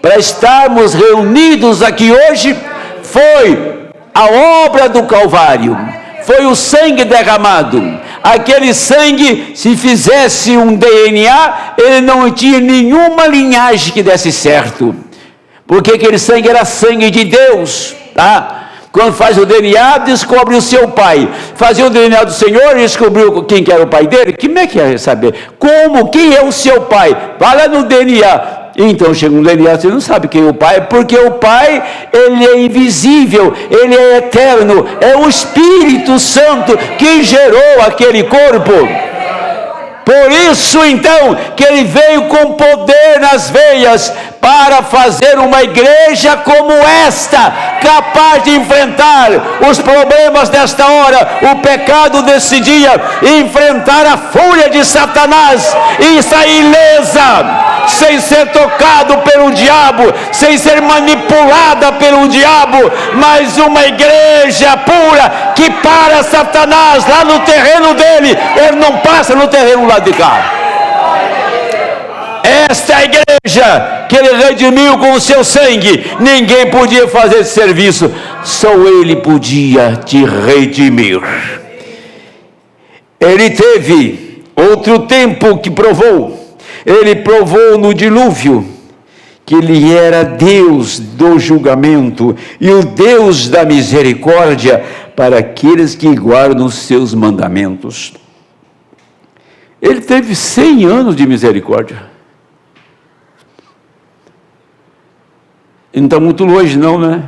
S1: para estarmos reunidos aqui hoje. Foi a obra do Calvário, foi o sangue derramado. Aquele sangue, se fizesse um DNA, ele não tinha nenhuma linhagem que desse certo, porque aquele sangue era sangue de Deus, tá? Quando faz o DNA, descobre o seu pai. Fazia o DNA do Senhor e descobriu quem que era o pai dele. Como é que ia saber? Como? Quem é o seu pai? Vai lá no DNA. Então chega um DNA, você não sabe quem é o pai, porque o pai, ele é invisível, ele é eterno, é o Espírito Santo que gerou aquele corpo. Por isso então que ele veio com poder nas veias para fazer uma igreja como esta, capaz de enfrentar os problemas desta hora, o pecado desse dia, enfrentar a fúria de Satanás e sair ilesa, sem ser tocado pelo diabo, sem ser manipulada pelo diabo, mas uma igreja pura que para Satanás lá no terreno dele, ele não passa no terreno lá de cá. Esta é a igreja que ele redimiu com o seu sangue. Ninguém podia fazer esse serviço, só ele podia te redimir. Ele teve outro tempo que provou. Ele provou no dilúvio que ele era Deus do julgamento e o Deus da misericórdia para aqueles que guardam os seus mandamentos. Ele teve 100 anos de misericórdia. Não está muito longe não, né?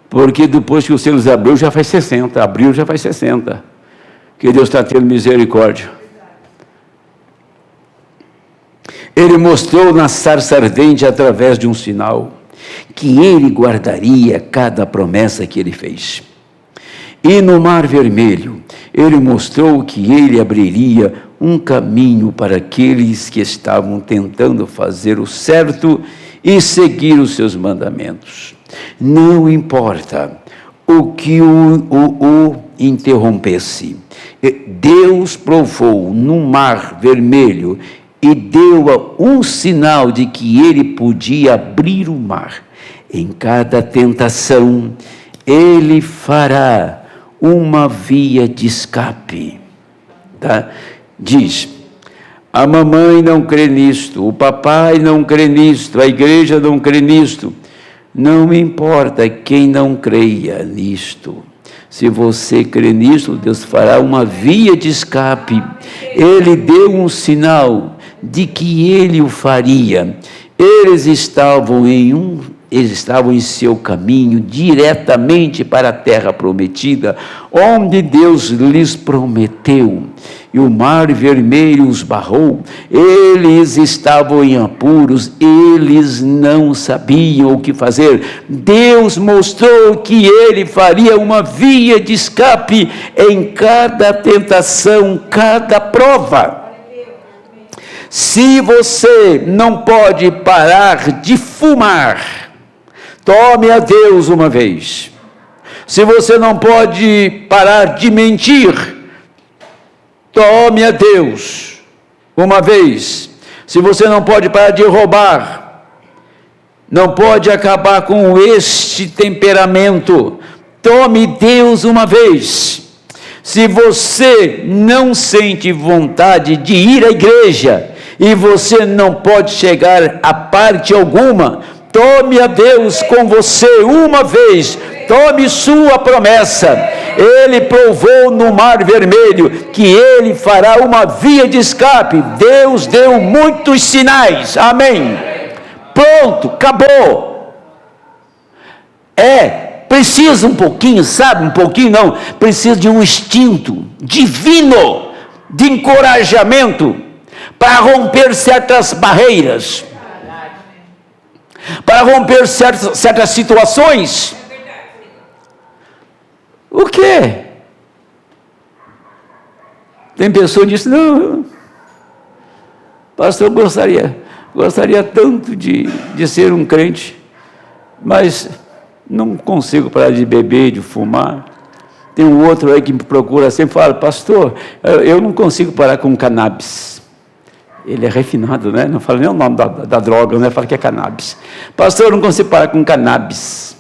S1: Porque depois que os céus abriu, já faz 60. Abriu, já faz 60. que Deus está tendo misericórdia. Ele mostrou na sarça ardente, através de um sinal, que ele guardaria cada promessa que ele fez. E no Mar Vermelho, ele mostrou que ele abriria um caminho para aqueles que estavam tentando fazer o certo e seguir os seus mandamentos. Não importa o que o interrompesse, Deus provou no Mar Vermelho e deu um sinal de que ele podia abrir o mar. Em cada tentação, ele fará uma via de escape. Tá? Diz, a mamãe não crê nisto, o papai não crê nisto, a igreja não crê nisto. Não importa quem não creia nisto. Se você crê nisto, Deus fará uma via de escape. Ele deu um sinal de que ele o faria. Eles estavam em seu caminho diretamente para a terra prometida, onde Deus lhes prometeu. E o Mar Vermelho os barrou. Eles estavam em apuros, eles não sabiam o que fazer. Deus mostrou que ele faria uma via de escape em cada tentação, cada prova. Se você não pode parar de fumar, tome a Deus uma vez. Se você não pode parar de mentir, tome a Deus uma vez. Se você não pode parar de roubar, não pode acabar com este temperamento, tome Deus uma vez. Se você não sente vontade de ir à igreja, e você não pode chegar a parte alguma, tome a Deus com você uma vez, tome sua promessa. Ele provou no Mar Vermelho que ele fará uma via de escape. Deus deu muitos sinais, amém? Pronto, acabou. Precisa um pouquinho, sabe? Um pouquinho não, precisa de um instinto divino, de encorajamento, para romper certas barreiras, para romper certas situações. O quê? Tem pessoa que diz, não, pastor, gostaria tanto de ser um crente, mas não consigo parar de beber, de fumar. Tem um outro aí que me procura sempre, fala, pastor, eu não consigo parar com cannabis. Ele é refinado, né? Não fala nem o nome da droga, né? Fala que é cannabis. Pastor, eu não consigo parar com cannabis.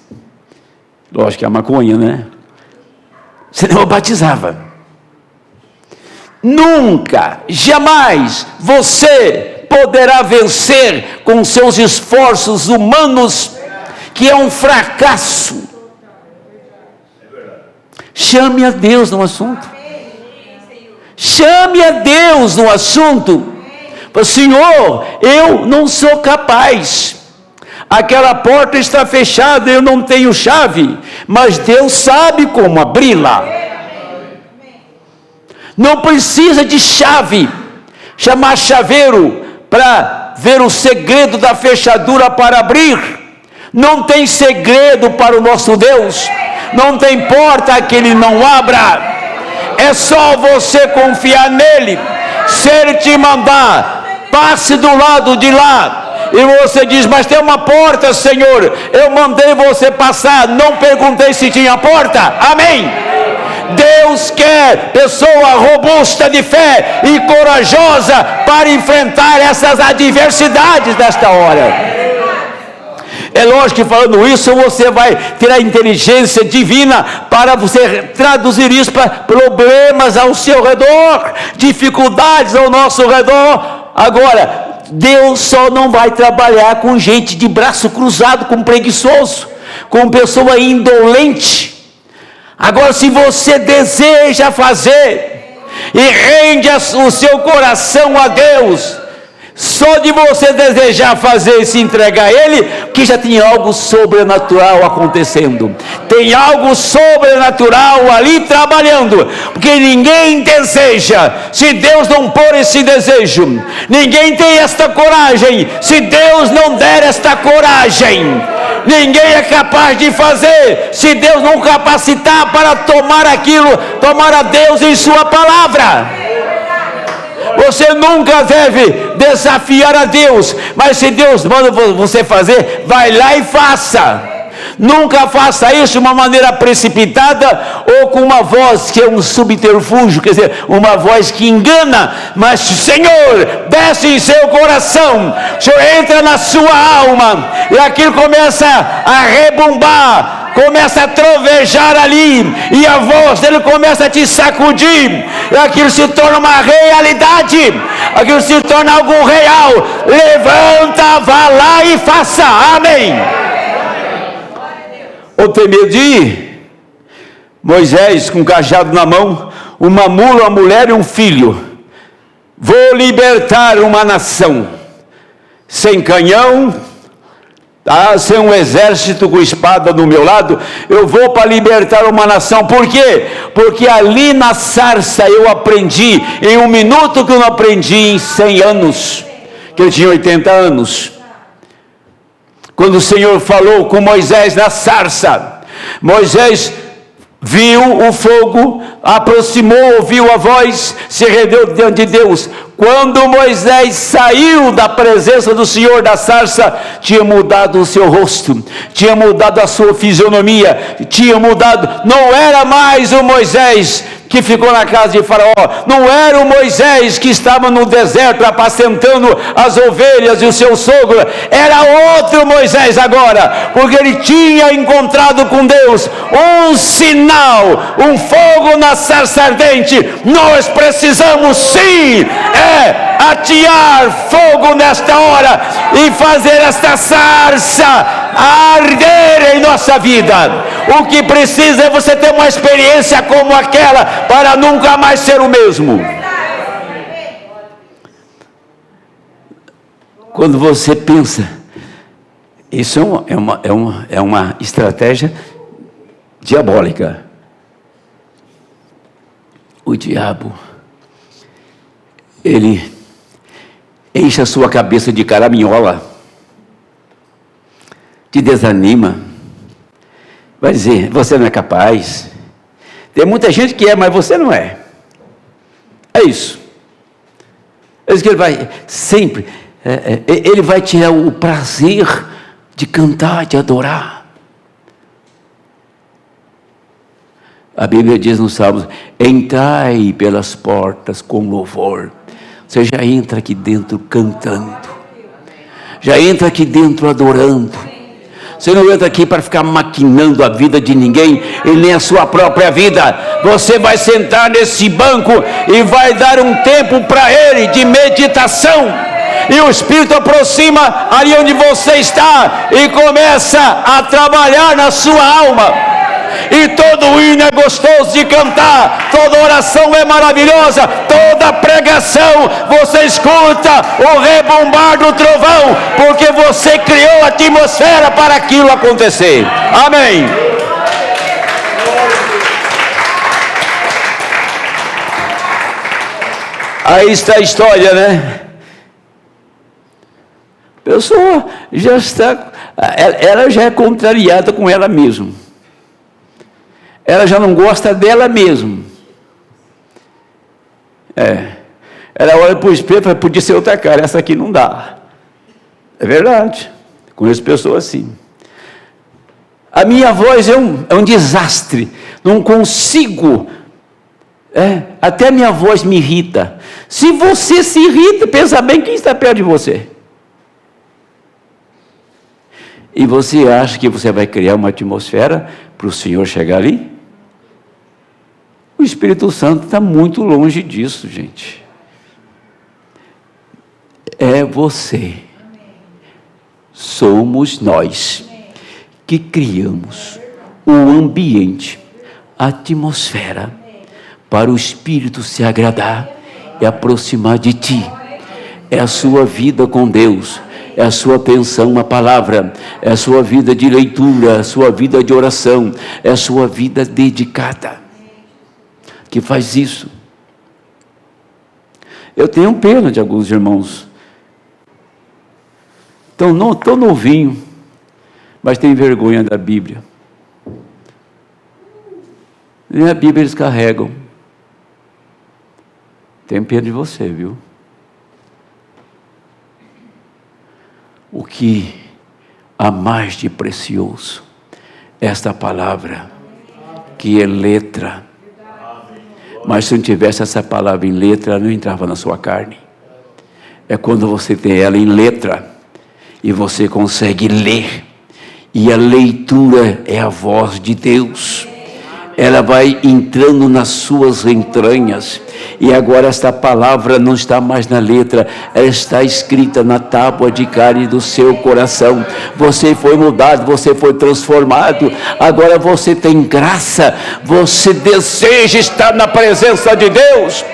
S1: Lógico que é a maconha, né? Senão eu batizava. Nunca, jamais você poderá vencer com seus esforços humanos, que é um fracasso. Chame a Deus no assunto. Chame a Deus no assunto. Senhor, eu não sou capaz. Aquela porta está fechada, eu não tenho chave, mas Deus sabe como abri-la. Não precisa de chave, chamar chaveiro para ver o segredo da fechadura para abrir. Não tem segredo para o nosso Deus. Não tem porta que Ele não abra. É só você confiar nele. Se Ele te mandar, passe do lado de lá. E você diz, mas tem uma porta, Senhor. Eu mandei você passar, não perguntei se tinha porta. Amém. Deus quer pessoa robusta de fé e corajosa para enfrentar essas adversidades desta hora. É lógico que falando isso, você vai ter a inteligência divina para você traduzir isso para problemas ao seu redor, dificuldades ao nosso redor. Agora, Deus só não vai trabalhar com gente de braço cruzado, com preguiçoso, com pessoa indolente. Agora, se você deseja fazer e rende o seu coração a Deus, Só de você desejar fazer e se entregar a Ele, que já tinha algo sobrenatural acontecendo. Tem algo sobrenatural ali trabalhando, porque ninguém deseja se Deus não pôr esse desejo. Ninguém tem esta coragem se Deus não der esta coragem. Ninguém é capaz de fazer se Deus não capacitar para tomar aquilo, tomar a Deus em sua palavra. Você nunca deve desafiar a Deus, mas se Deus manda você fazer, vai lá e faça. Nunca faça isso de uma maneira precipitada ou com uma voz que é um subterfúgio, quer dizer, uma voz que engana. Mas Senhor, desce em seu coração, Senhor, entra na sua alma, e aquilo começa a rebumbar, começa a trovejar ali, e a voz dele começa a te sacudir, e aquilo se torna uma realidade, aquilo se torna algo real. Levanta, vá lá e faça. Amém. Ou tem medo de ir? Moisés com um cajado na mão, uma mula, uma mulher e um filho. Vou libertar uma nação, sem canhão, sem um exército com espada do meu lado. Eu vou para libertar uma nação. Por quê? Porque ali na sarça eu aprendi em 1 minuto que eu não aprendi em 100 anos, que eu tinha 80 anos. Quando o Senhor falou com Moisés na sarça, Moisés viu o fogo, aproximou, ouviu a voz, se rendeu diante de Deus. Quando Moisés saiu da presença do Senhor da sarça, tinha mudado o seu rosto, tinha mudado a sua fisionomia, tinha mudado. Não era mais o Moisés que ficou na casa de Faraó, não era o Moisés que estava no deserto apacentando as ovelhas e o seu sogro, era outro Moisés agora, porque ele tinha encontrado com Deus um sinal, um fogo na sarça ardente. Nós precisamos sim atear fogo nesta hora e fazer esta sarça arder em nossa vida. O que precisa é você ter uma experiência como aquela, para nunca mais ser o mesmo. Quando você pensa, isso é uma estratégia diabólica. O diabo, ele enche a sua cabeça de caraminhola, te desanima, vai dizer, você não é capaz. Tem muita gente que é, mas você não é. É isso. É isso que ele vai sempre, ele vai tirar o prazer de cantar, de adorar. A Bíblia diz nos Salmos, entrai pelas portas com louvor. Você já entra aqui dentro cantando, já entra aqui dentro adorando. Você não entra aqui para ficar maquinando a vida de ninguém e nem a sua própria vida. Você vai sentar nesse banco e vai dar um tempo para Ele de meditação. E o Espírito aproxima ali onde você está e começa a trabalhar na sua alma. E todo hino é gostoso de cantar, toda oração é maravilhosa, toda pregação você escuta o rebombar do trovão, porque você criou a atmosfera para aquilo acontecer. Amém. Aí está a história, né? A pessoa já está, ela já é contrariada com ela mesma. Ela já não gosta dela mesma. Ela olha para o espelho e fala, podia ser outra cara, essa aqui não dá. É verdade. Conheço pessoas assim. A minha voz é um desastre. Não consigo. Até a minha voz me irrita. Se você se irrita, pensa bem quem está perto de você. E você acha que você vai criar uma atmosfera para o Senhor chegar ali? O Espírito Santo está muito longe disso, gente. É você. Somos nós que criamos o ambiente, a atmosfera, para o Espírito se agradar e aproximar de ti. é a sua vida com Deus, é a sua atenção à palavra, é a sua vida de leitura, a sua vida de oração, é a sua vida dedicada, que faz isso. Eu tenho pena de alguns irmãos, tão novinho, mas tem vergonha da Bíblia. Nem a Bíblia eles carregam. Tenho pena de você, viu? O que há mais de precioso, esta palavra, que é letra. Mas se não tivesse essa palavra em letra, ela não entrava na sua carne. É quando você tem ela em letra, e você consegue ler, e a leitura é a voz de Deus. Ela vai entrando nas suas entranhas, e agora esta palavra não está mais na letra, ela está escrita na tábua de carne do seu coração. Você foi mudado, você foi transformado, agora você tem graça, você deseja estar na presença de Deus.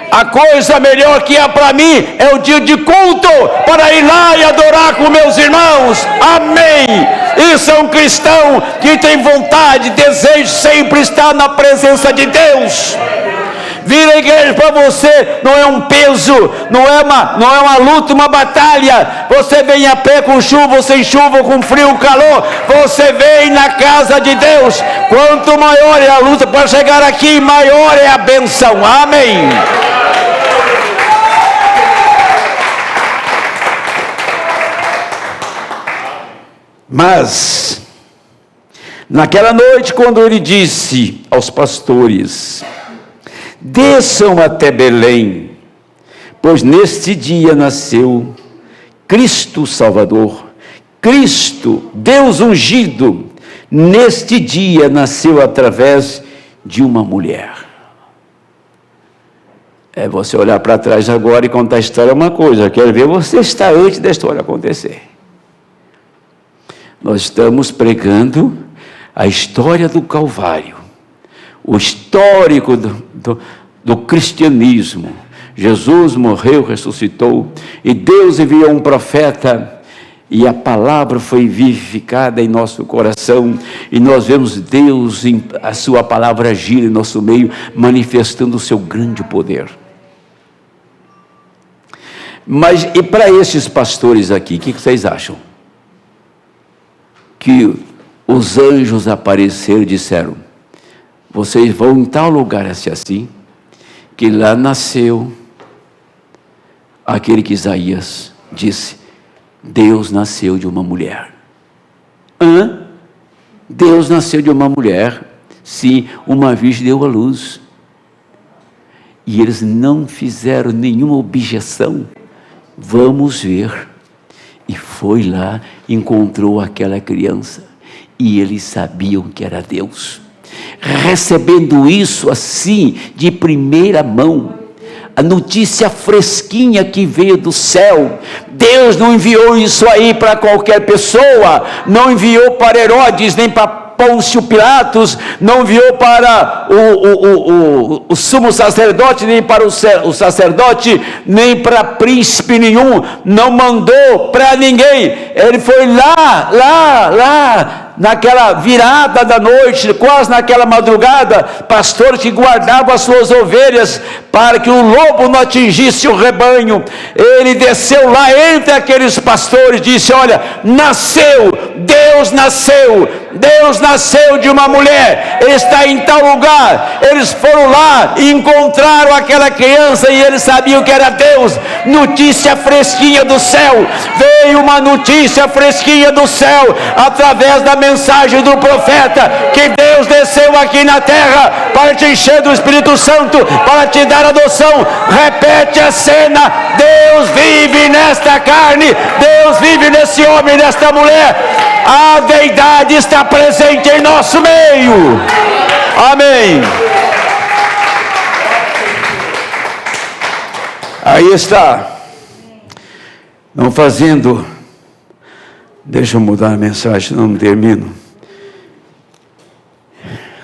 S1: A coisa melhor que há para mim é o dia de culto, para ir lá e adorar com meus irmãos. Amém. Isso é um cristão que tem vontade, desejo sempre estar na presença de Deus. Vir à igreja para você não é um peso, não é uma luta, uma batalha. Você vem a pé com chuva, sem chuva, com frio, calor. Você vem na casa de Deus. Quanto maior é a luta para chegar aqui, maior é a benção. Amém. Mas, naquela noite, quando ele disse aos pastores: desçam até Belém, pois neste dia nasceu Cristo Salvador, Cristo, Deus ungido, neste dia nasceu através de uma mulher. É você olhar para trás agora e contar a história é uma coisa, eu quero ver você estar antes da história acontecer. Nós estamos pregando a história do Calvário, o histórico do cristianismo. Jesus morreu, ressuscitou, e Deus enviou um profeta, e a palavra foi vivificada em nosso coração, e nós vemos Deus, a sua palavra agir em nosso meio, manifestando o seu grande poder. Mas, e para esses pastores aqui, o que vocês acham? Que os anjos apareceram e disseram: vocês vão em tal lugar assim, que lá nasceu aquele que Isaías disse: Deus nasceu de uma mulher. Deus nasceu de uma mulher. Sim, uma virgem deu à luz. E eles não fizeram nenhuma objeção. Vamos ver. E foi lá, encontrou aquela criança, e eles sabiam que era Deus. Recebendo isso assim, de primeira mão, a notícia fresquinha que veio do céu. Deus não enviou isso aí para qualquer pessoa, não enviou para Herodes, nem para Pôncio Pilatos, não enviou para o sumo sacerdote, nem para o sacerdote, nem para príncipe nenhum, não mandou para ninguém. Ele foi lá, naquela virada da noite, quase naquela madrugada, pastores que guardavam as suas ovelhas, para que o lobo não atingisse o rebanho. Ele desceu lá entre aqueles pastores, disse: olha, Deus nasceu de uma mulher, ele está em tal lugar. Eles foram lá e encontraram aquela criança, e eles sabiam que era Deus. Notícia fresquinha do céu, veio uma notícia fresquinha do céu, através da mensagem do profeta, que Deus desceu aqui na terra para te encher do Espírito Santo, para te dar adoção. Repete a cena: Deus vive nesta carne, Deus vive nesse homem, nesta mulher. A deidade está presente em nosso meio. Amém. Aí está. Não fazendo. Deixa eu mudar a mensagem, não termino.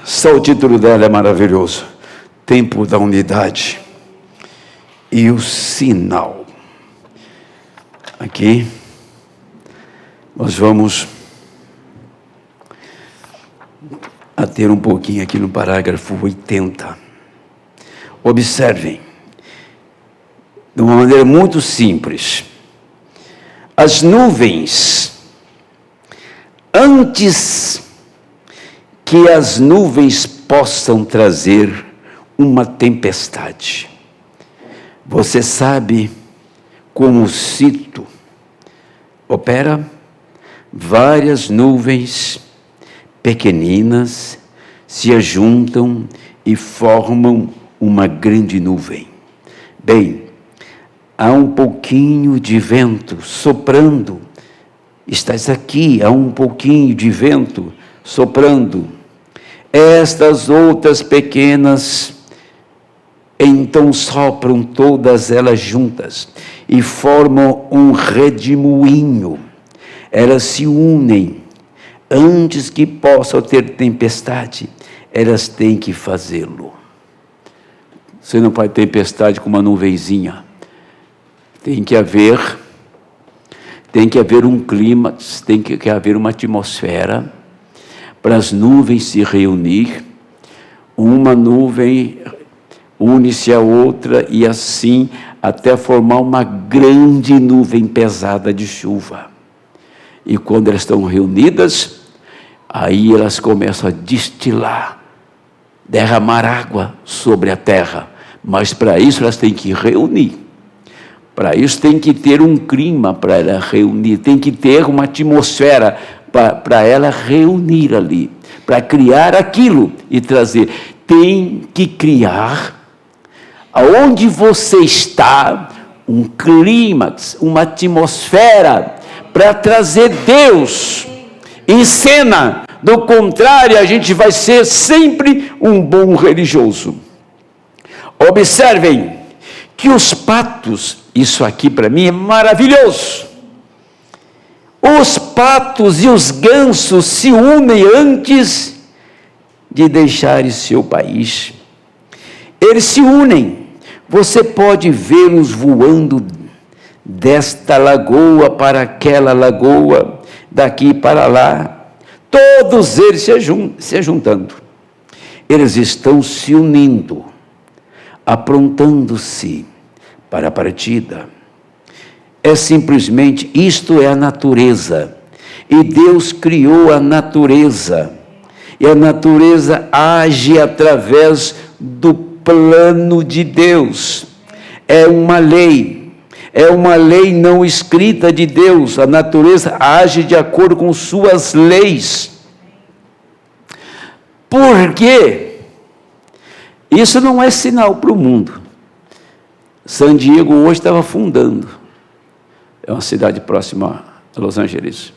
S1: Só o título dela é maravilhoso: Tempo da Unidade. E o sinal. Aqui, nós vamos ater um pouquinho aqui no parágrafo 80. Observem, de uma maneira muito simples, as nuvens, antes que as nuvens possam trazer uma tempestade, você sabe como o cito opera? Várias nuvens pequeninas se ajuntam e formam uma grande nuvem. Bem, há um pouquinho de vento soprando, estás aqui, há um pouquinho de vento soprando. Estas outras pequenas, então sopram todas elas juntas e formam um redemoinho. Elas se unem. Antes que possa ter tempestade, elas têm que fazê-lo. Você não faz tempestade com uma nuvenzinha. Tem que haver um clima, tem que haver uma atmosfera para as nuvens se reunir. Uma nuvem une-se à outra e assim até formar uma grande nuvem pesada de chuva. E quando elas estão reunidas, aí elas começam a destilar, derramar água sobre a terra. Mas para isso elas têm que reunir. Para isso tem que ter um clima para ela reunir, tem que ter uma atmosfera para ela reunir ali, para criar aquilo e trazer. Tem que criar, aonde você está, um clímax, uma atmosfera para trazer Deus em cena. Do contrário, a gente vai ser sempre um bom religioso. Observem que os patos, isso aqui para mim é maravilhoso. Os patos e os gansos se unem antes de deixarem seu país. Eles se unem. Você pode vê-los voando desta lagoa para aquela lagoa, daqui para lá, todos eles se juntando. Eles estão se unindo, aprontando-se para a partida. É simplesmente, isto é a natureza, e Deus criou a natureza, e a natureza age através do plano de Deus. É uma lei não escrita de Deus. A natureza age de acordo com suas leis. Por quê? Isso não é sinal para o mundo. San Diego hoje estava afundando. É uma cidade próxima a Los Angeles.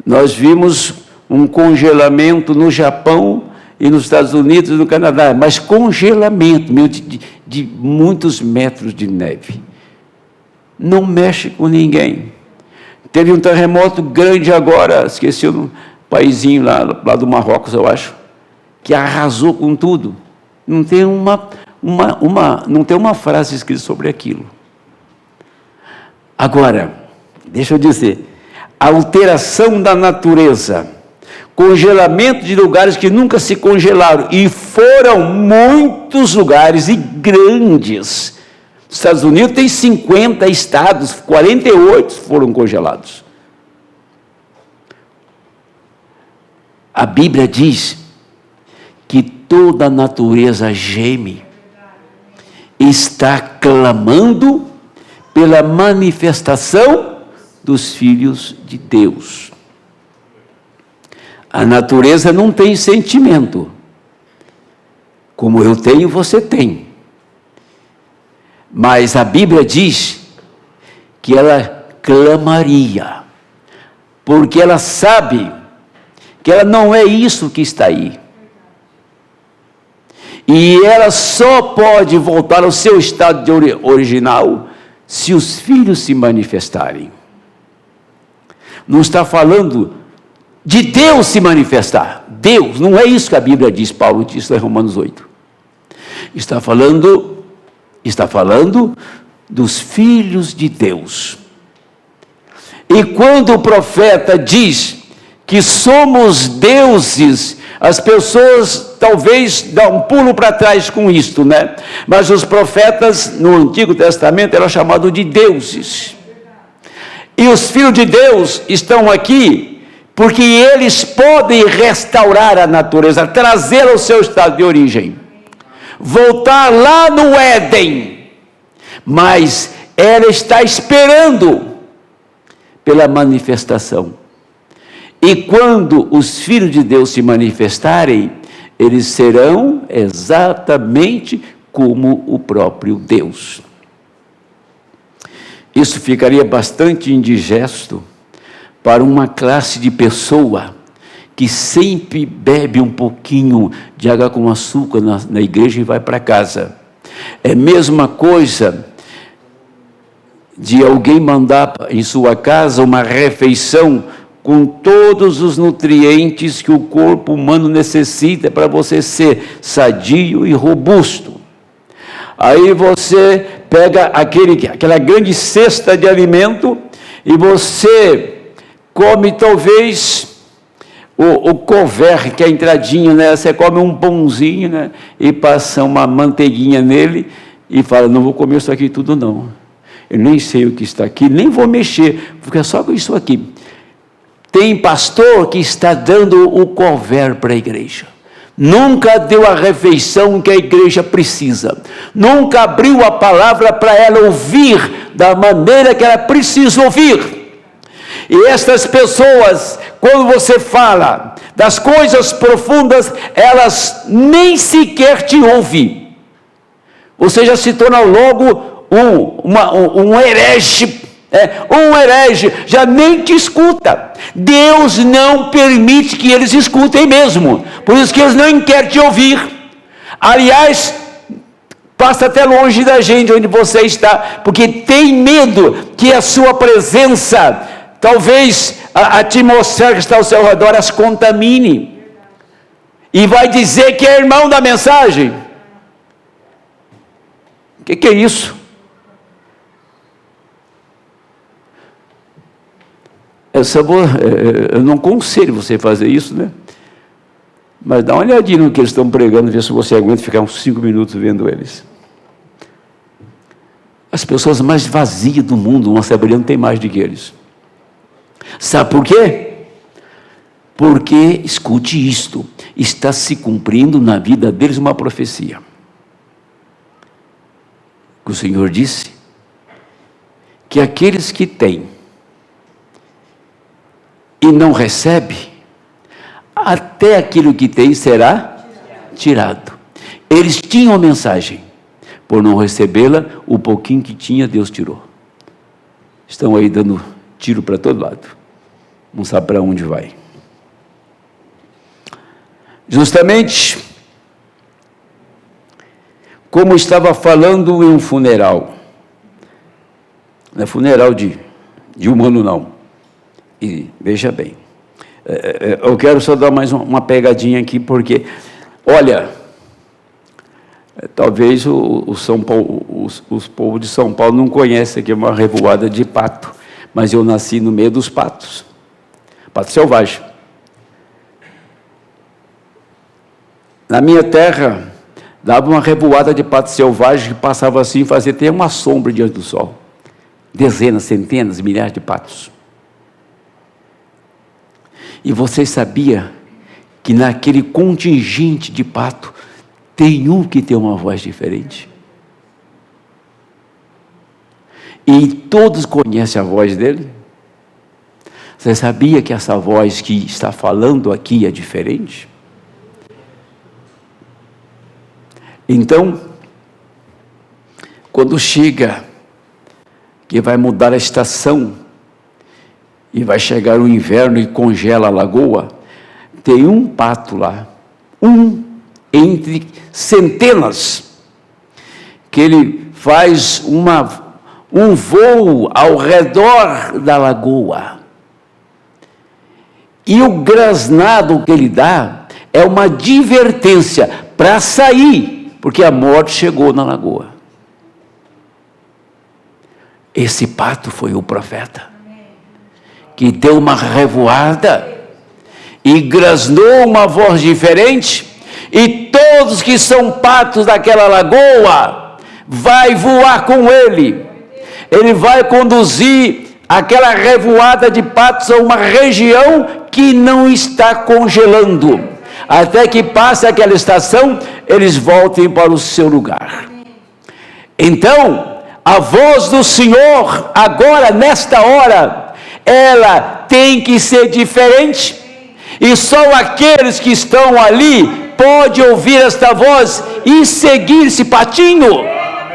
S1: Nós vimos um congelamento no Japão e nos Estados Unidos e no Canadá, mas congelamento de muitos metros de neve. Não mexe com ninguém. Teve um terremoto grande agora, esqueci um paizinho lá do Marrocos, eu acho, que arrasou com tudo. Não tem não tem uma frase escrita sobre aquilo. Agora, deixa eu dizer, a alteração da natureza, congelamento de lugares que nunca se congelaram, e foram muitos lugares e grandes. Os Estados Unidos tem 50 estados, 48 foram congelados. A Bíblia diz que toda a natureza geme, está clamando pela manifestação dos filhos de Deus. A natureza não tem sentimento. Como eu tenho, você tem. Mas a Bíblia diz que ela clamaria, porque ela sabe que ela não é isso que está aí. E ela só pode voltar ao seu estado original se os filhos se manifestarem. Não está falando de Deus se manifestar. Deus, não é isso que a Bíblia diz, Paulo diz em Romanos 8. Está falando dos filhos de Deus. E quando o profeta diz que somos deuses, as pessoas talvez dão um pulo para trás com isto, né? Mas os profetas no Antigo Testamento eram chamados de deuses. E os filhos de Deus estão aqui porque eles podem restaurar a natureza, trazê-la ao seu estado de origem, voltar lá no Éden. Mas ela está esperando pela manifestação. E quando os filhos de Deus se manifestarem, eles serão exatamente como o próprio Deus. Isso ficaria bastante indigesto para uma classe de pessoa que sempre bebe um pouquinho de água com açúcar na igreja e vai para casa. É a mesma coisa de alguém mandar em sua casa uma refeição com todos os nutrientes que o corpo humano necessita para você ser sadio e robusto. Aí você pega aquela grande cesta de alimento e você come talvez o couvert, que é a entradinha, né? Você come um pãozinho, né? E passa uma manteiguinha nele e fala, não vou comer isso aqui tudo não. Eu nem sei o que está aqui, nem vou mexer, porque é só com isso aqui. Tem pastor que está dando o couvert para a igreja. Nunca deu a refeição que a igreja precisa. Nunca abriu a palavra para ela ouvir da maneira que ela precisa ouvir. E estas pessoas, quando você fala das coisas profundas, elas nem sequer te ouvem. Você já se torna logo um herege. Um herege já nem te escuta. Deus não permite que eles escutem mesmo, por isso que eles não querem te ouvir. Aliás, passa até longe da gente onde você está, porque tem medo que a sua presença, talvez a atmosfera que está ao seu redor as contamine, e vai dizer que é irmão da mensagem. O que é isso? Eu não aconselho você fazer isso, né? Mas dá uma olhadinha no que eles estão pregando, ver se você aguenta ficar uns 5 minutos vendo eles. As pessoas mais vazias do mundo, uma sabedoria não tem mais do que eles. Sabe por quê? Porque, escute isto, está se cumprindo na vida deles uma profecia. O Senhor disse que aqueles que têm e não recebe, até aquilo que tem será tirado. Eles tinham a mensagem, por não recebê-la, o pouquinho que tinha, Deus tirou. Estão aí dando tiro para todo lado, não sabe para onde vai. Justamente como estava falando em um funeral, não é funeral de humano não. E veja bem, eu quero só dar mais uma pegadinha aqui, porque, olha, talvez os povos de São Paulo não conhecem aqui uma revoada de pato, mas eu nasci no meio dos patos, pato selvagem. Na minha terra, dava uma revoada de pato selvagem que passava assim, fazia até uma sombra diante do sol. Dezenas, centenas, milhares de patos. E você sabia que naquele contingente de pato, tem um que tem uma voz diferente? E todos conhecem a voz dele? Você sabia que essa voz que está falando aqui é diferente? Então, quando chega que vai mudar a estação, e vai chegar o inverno e congela a lagoa, tem um pato lá, entre centenas, que ele faz um voo ao redor da lagoa. E o grasnado que ele dá é uma advertência para sair, porque a morte chegou na lagoa. Esse pato foi o profeta, que deu uma revoada e grasnou uma voz diferente, e todos que são patos daquela lagoa vai voar com ele. Ele vai conduzir aquela revoada de patos a uma região que não está congelando, até que passe aquela estação, eles voltem para o seu lugar. Então, a voz do Senhor, agora, nesta hora, ela tem que ser diferente, e só aqueles que estão ali podem ouvir esta voz e seguir esse patinho,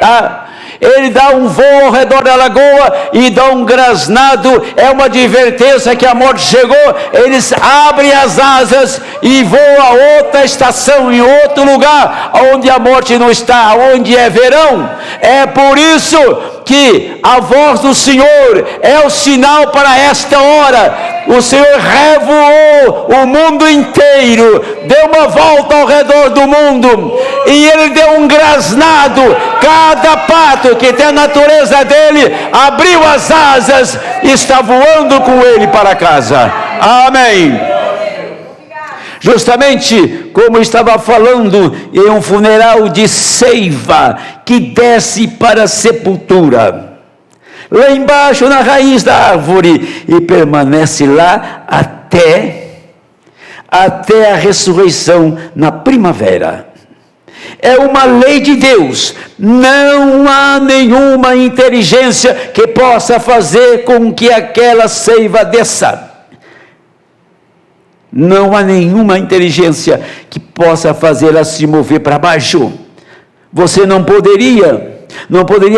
S1: tá? Ele dá um voo ao redor da lagoa e dá um grasnado, é uma advertência que a morte chegou. Eles abrem as asas e voam a outra estação, em outro lugar, onde a morte não está, onde é verão. É por isso que a voz do Senhor é o sinal para esta hora. O Senhor revoou o mundo inteiro, deu uma volta ao redor do mundo, e Ele deu um grasnado. Cada pato que tem a natureza dele abriu as asas e está voando com Ele para casa. Amém. Justamente como estava falando em um funeral de seiva que desce para a sepultura, lá embaixo na raiz da árvore, e permanece lá até a ressurreição na primavera. É uma lei de Deus. Não há nenhuma inteligência que possa fazer com que aquela seiva desça. Não há nenhuma inteligência que possa fazê-la se mover para baixo. Você não poderia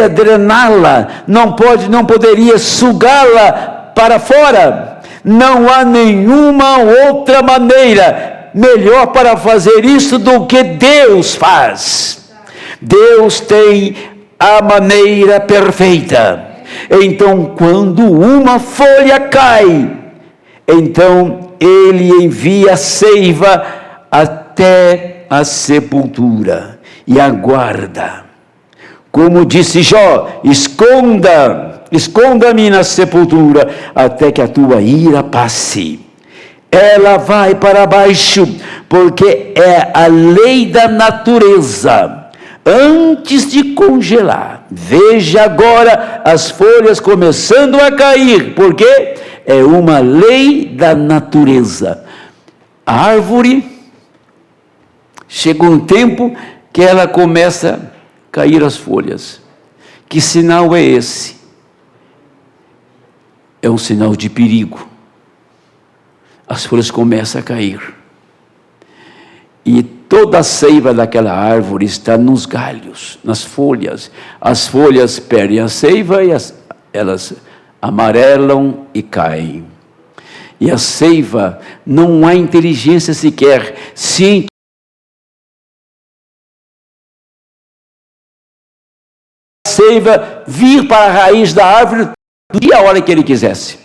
S1: drená-la, não poderia sugá-la para fora. Não há nenhuma outra maneira melhor para fazer isso do que Deus faz. Deus tem a maneira perfeita. Então, quando uma folha cai, então Ele envia a seiva até a sepultura e aguarda. Como disse Jó: esconda-me na sepultura, até que a tua ira passe. Ela vai para baixo, porque é a lei da natureza. Antes de congelar, veja agora as folhas começando a cair, porque é uma lei da natureza. A árvore, chega um tempo que ela começa a cair as folhas. Que sinal é esse? É um sinal de perigo. As folhas começam a cair. E toda a seiva daquela árvore está nos galhos, nas folhas. As folhas perdem a seiva e elas amarelam e caem. E a seiva, não há inteligência sequer científica seiva vir para a raiz da árvore do dia a hora que ele quisesse.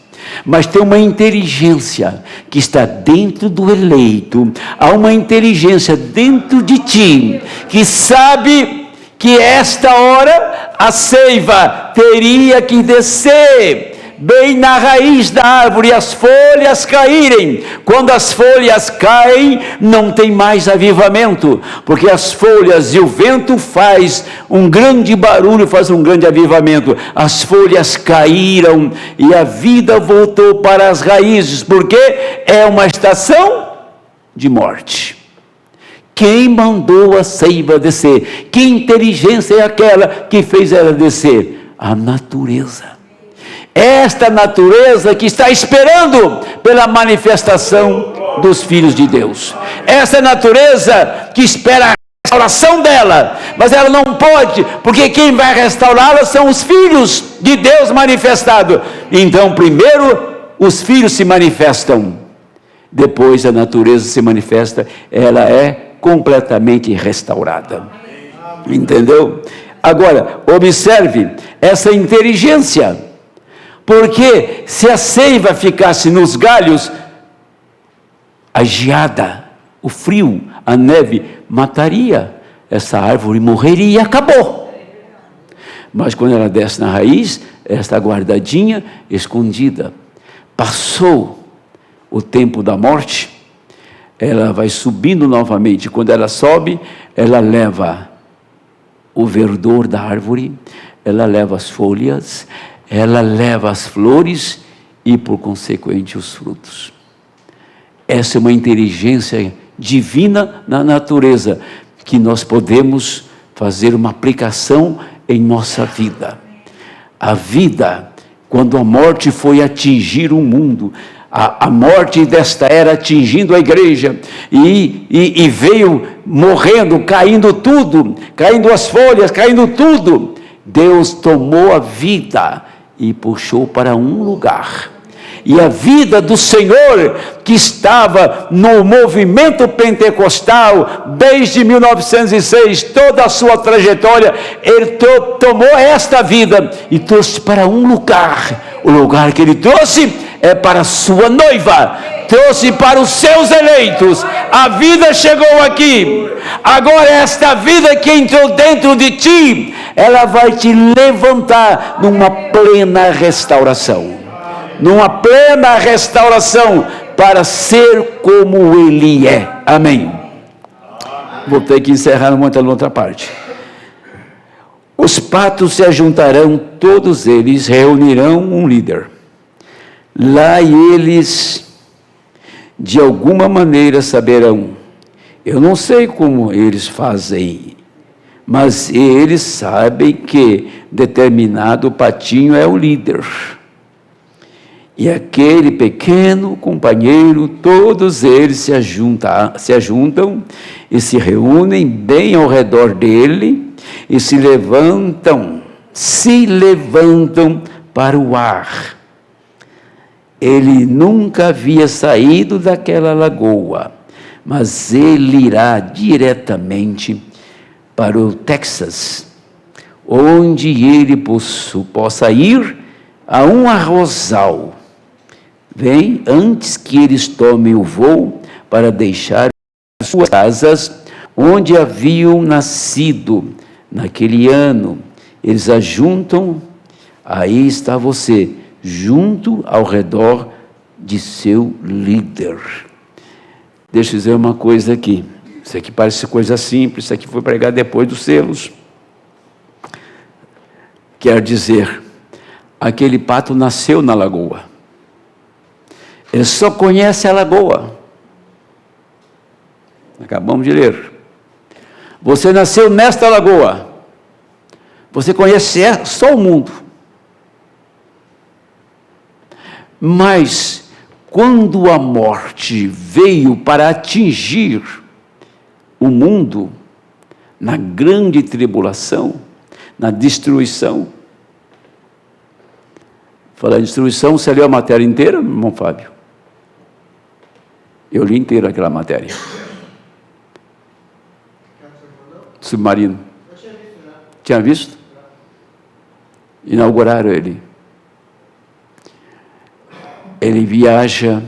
S1: Mas tem uma inteligência que está dentro do eleito. Há uma inteligência dentro de ti que sabe que esta hora a seiva teria que descer bem na raiz da árvore, as folhas caírem. Quando as folhas caem, não tem mais avivamento, porque as folhas e o vento faz um grande barulho, faz um grande avivamento. As folhas caíram e a vida voltou para as raízes, porque é uma estação de morte. Quem mandou a seiva descer? Que inteligência é aquela que fez ela descer? A natureza. Esta natureza que está esperando pela manifestação dos filhos de Deus. Essa natureza que espera a restauração dela, mas ela não pode, porque quem vai restaurá-la são os filhos de Deus manifestados. Então, primeiro os filhos se manifestam, depois a natureza se manifesta, ela é completamente restaurada. Entendeu? Agora, observe essa inteligência. Porque se a seiva ficasse nos galhos, a geada, o frio, a neve mataria essa árvore, morreria e acabou. Mas quando ela desce na raiz, ela está guardadinha, escondida. Passou o tempo da morte, ela vai subindo novamente. Quando ela sobe, ela leva o verdor da árvore, ela leva as folhas, ela leva as flores e, por consequente, os frutos. Essa é uma inteligência divina na natureza, que nós podemos fazer uma aplicação em nossa vida. A vida, quando a morte foi atingir o mundo, a morte desta era atingindo a igreja, e veio morrendo, caindo tudo, caindo as folhas, caindo tudo. Deus tomou a vida e puxou para um lugar. E a vida do Senhor, que estava no movimento pentecostal desde 1906, toda a sua trajetória, ele tomou esta vida e trouxe para um lugar. O lugar que ele trouxe é para a sua noiva, trouxe para os seus eleitos. A vida chegou aqui. Agora esta vida que entrou dentro de ti, ela vai te levantar numa plena restauração. Numa plena restauração, para ser como Ele é. Amém. Vou ter que encerrar uma outra parte. Os patos se ajuntarão, todos eles reunirão um líder. Lá eles, de alguma maneira, saberão. Eu não sei como eles fazem, mas eles sabem que determinado patinho é o líder. E aquele pequeno companheiro, todos eles se ajuntam e se reúnem bem ao redor dele e se levantam para o ar. Ele nunca havia saído daquela lagoa, mas ele irá diretamente para o Texas, onde ele possa ir a um arrozal. Vem antes que eles tomem o voo para deixar suas casas onde haviam nascido naquele ano. Eles ajuntam, aí está você, junto ao redor de seu líder. Deixa eu dizer uma coisa aqui. Isso aqui parece coisa simples, isso aqui foi pregado depois dos selos. Quer dizer, aquele pato nasceu na lagoa. Ele só conhece a lagoa. Acabamos de ler. Você nasceu nesta lagoa. Você conhece só o mundo. Mas, quando a morte veio para atingir o mundo, na grande tribulação, na destruição, falar em destruição, você leu a matéria inteira, meu irmão Fábio? Eu li inteira aquela matéria. Submarino. Tinha visto? Inauguraram ele. Ele viaja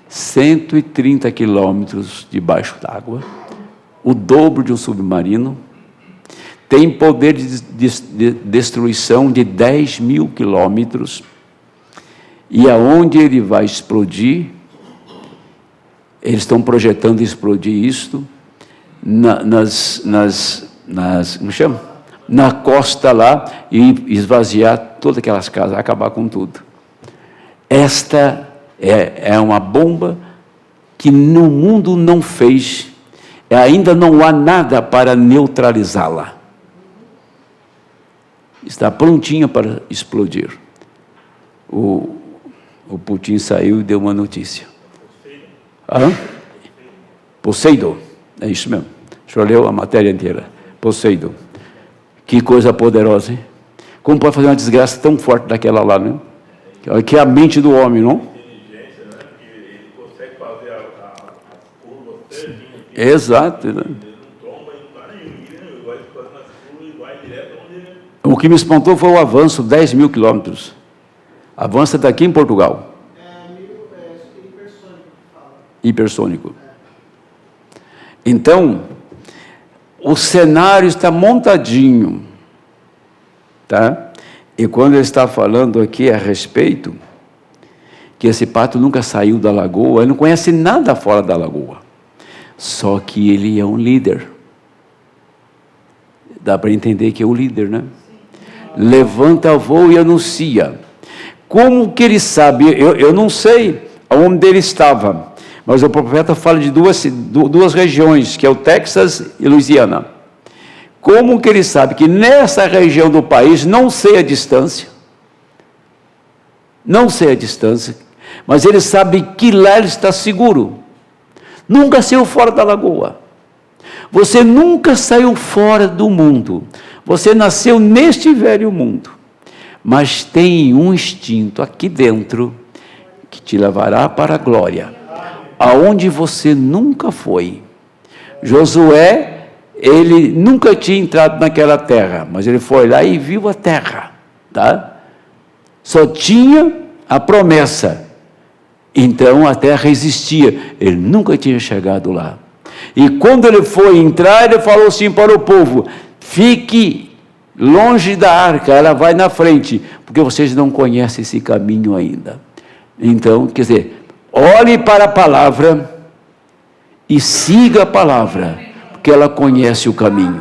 S1: 130 quilômetros debaixo d'água, o dobro de um submarino, tem poder de destruição de 10 mil quilômetros, e aonde ele vai explodir, eles estão projetando explodir isto como chama? Na costa lá, e esvaziar todas aquelas casas, acabar com tudo. Esta é uma bomba que no mundo não fez, ainda não há nada para neutralizá-la. Está prontinha para explodir. O Putin saiu e deu uma notícia. Poseidon, é isso mesmo. O senhor leu a matéria inteira. Poseidon. Que coisa poderosa, hein? Como pode fazer uma desgraça tão forte daquela lá, né? Que é a mente do homem, não?
S2: Inteligência, né? Que ele consegue fazer a curva certinha.
S1: Exato. Né?
S2: Ele não toma em lugar nenhum. Ele vai fazendo as curvas e vai direto onde ele...
S1: O que me espantou foi o avanço, 10 mil quilômetros. Avança daqui em Portugal.
S3: Hipersônico que fala.
S1: Hipersônico. Então, o cenário está montadinho. tá? E quando ele está falando aqui a respeito, que esse pato nunca saiu da lagoa, ele não conhece nada fora da lagoa. Só que ele é um líder. Dá para entender que é o líder, né? Levanta voo e anuncia. Como que ele sabe? Eu não sei onde ele estava, mas o profeta fala de duas regiões, que é o Texas e Louisiana. Como que ele sabe que nessa região do país, não sei a distância, mas ele sabe que lá ele está seguro. Nunca saiu fora da lagoa. Você nunca saiu fora do mundo. Você nasceu neste velho mundo. Mas tem um instinto aqui dentro que te levará para a glória, aonde você nunca foi. Josué, ele nunca tinha entrado naquela terra, mas ele foi lá e viu a terra, tá? Só tinha a promessa. Então a terra existia, ele nunca tinha chegado lá. E quando ele foi entrar, ele falou assim para o povo: fique longe da arca, ela vai na frente, porque vocês não conhecem esse caminho ainda. Então, quer dizer, olhe para a palavra e siga a palavra, porque ela conhece o caminho.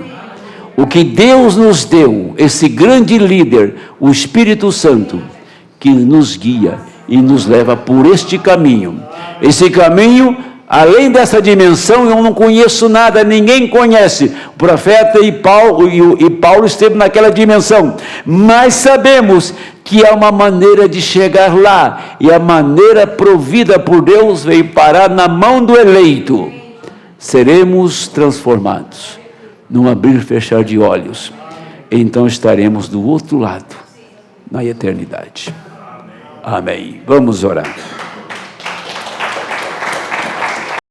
S1: O que Deus nos deu, esse grande líder, o Espírito Santo, que nos guia e nos leva por este caminho. Esse caminho, além dessa dimensão, eu não conheço nada, ninguém conhece. O profeta e Paulo esteve naquela dimensão, mas sabemos que há uma maneira de chegar lá, e a maneira provida por Deus veio parar na mão do eleito. Seremos transformados, num abrir e fechar de olhos, então estaremos do outro lado, na eternidade. Amém. Vamos orar.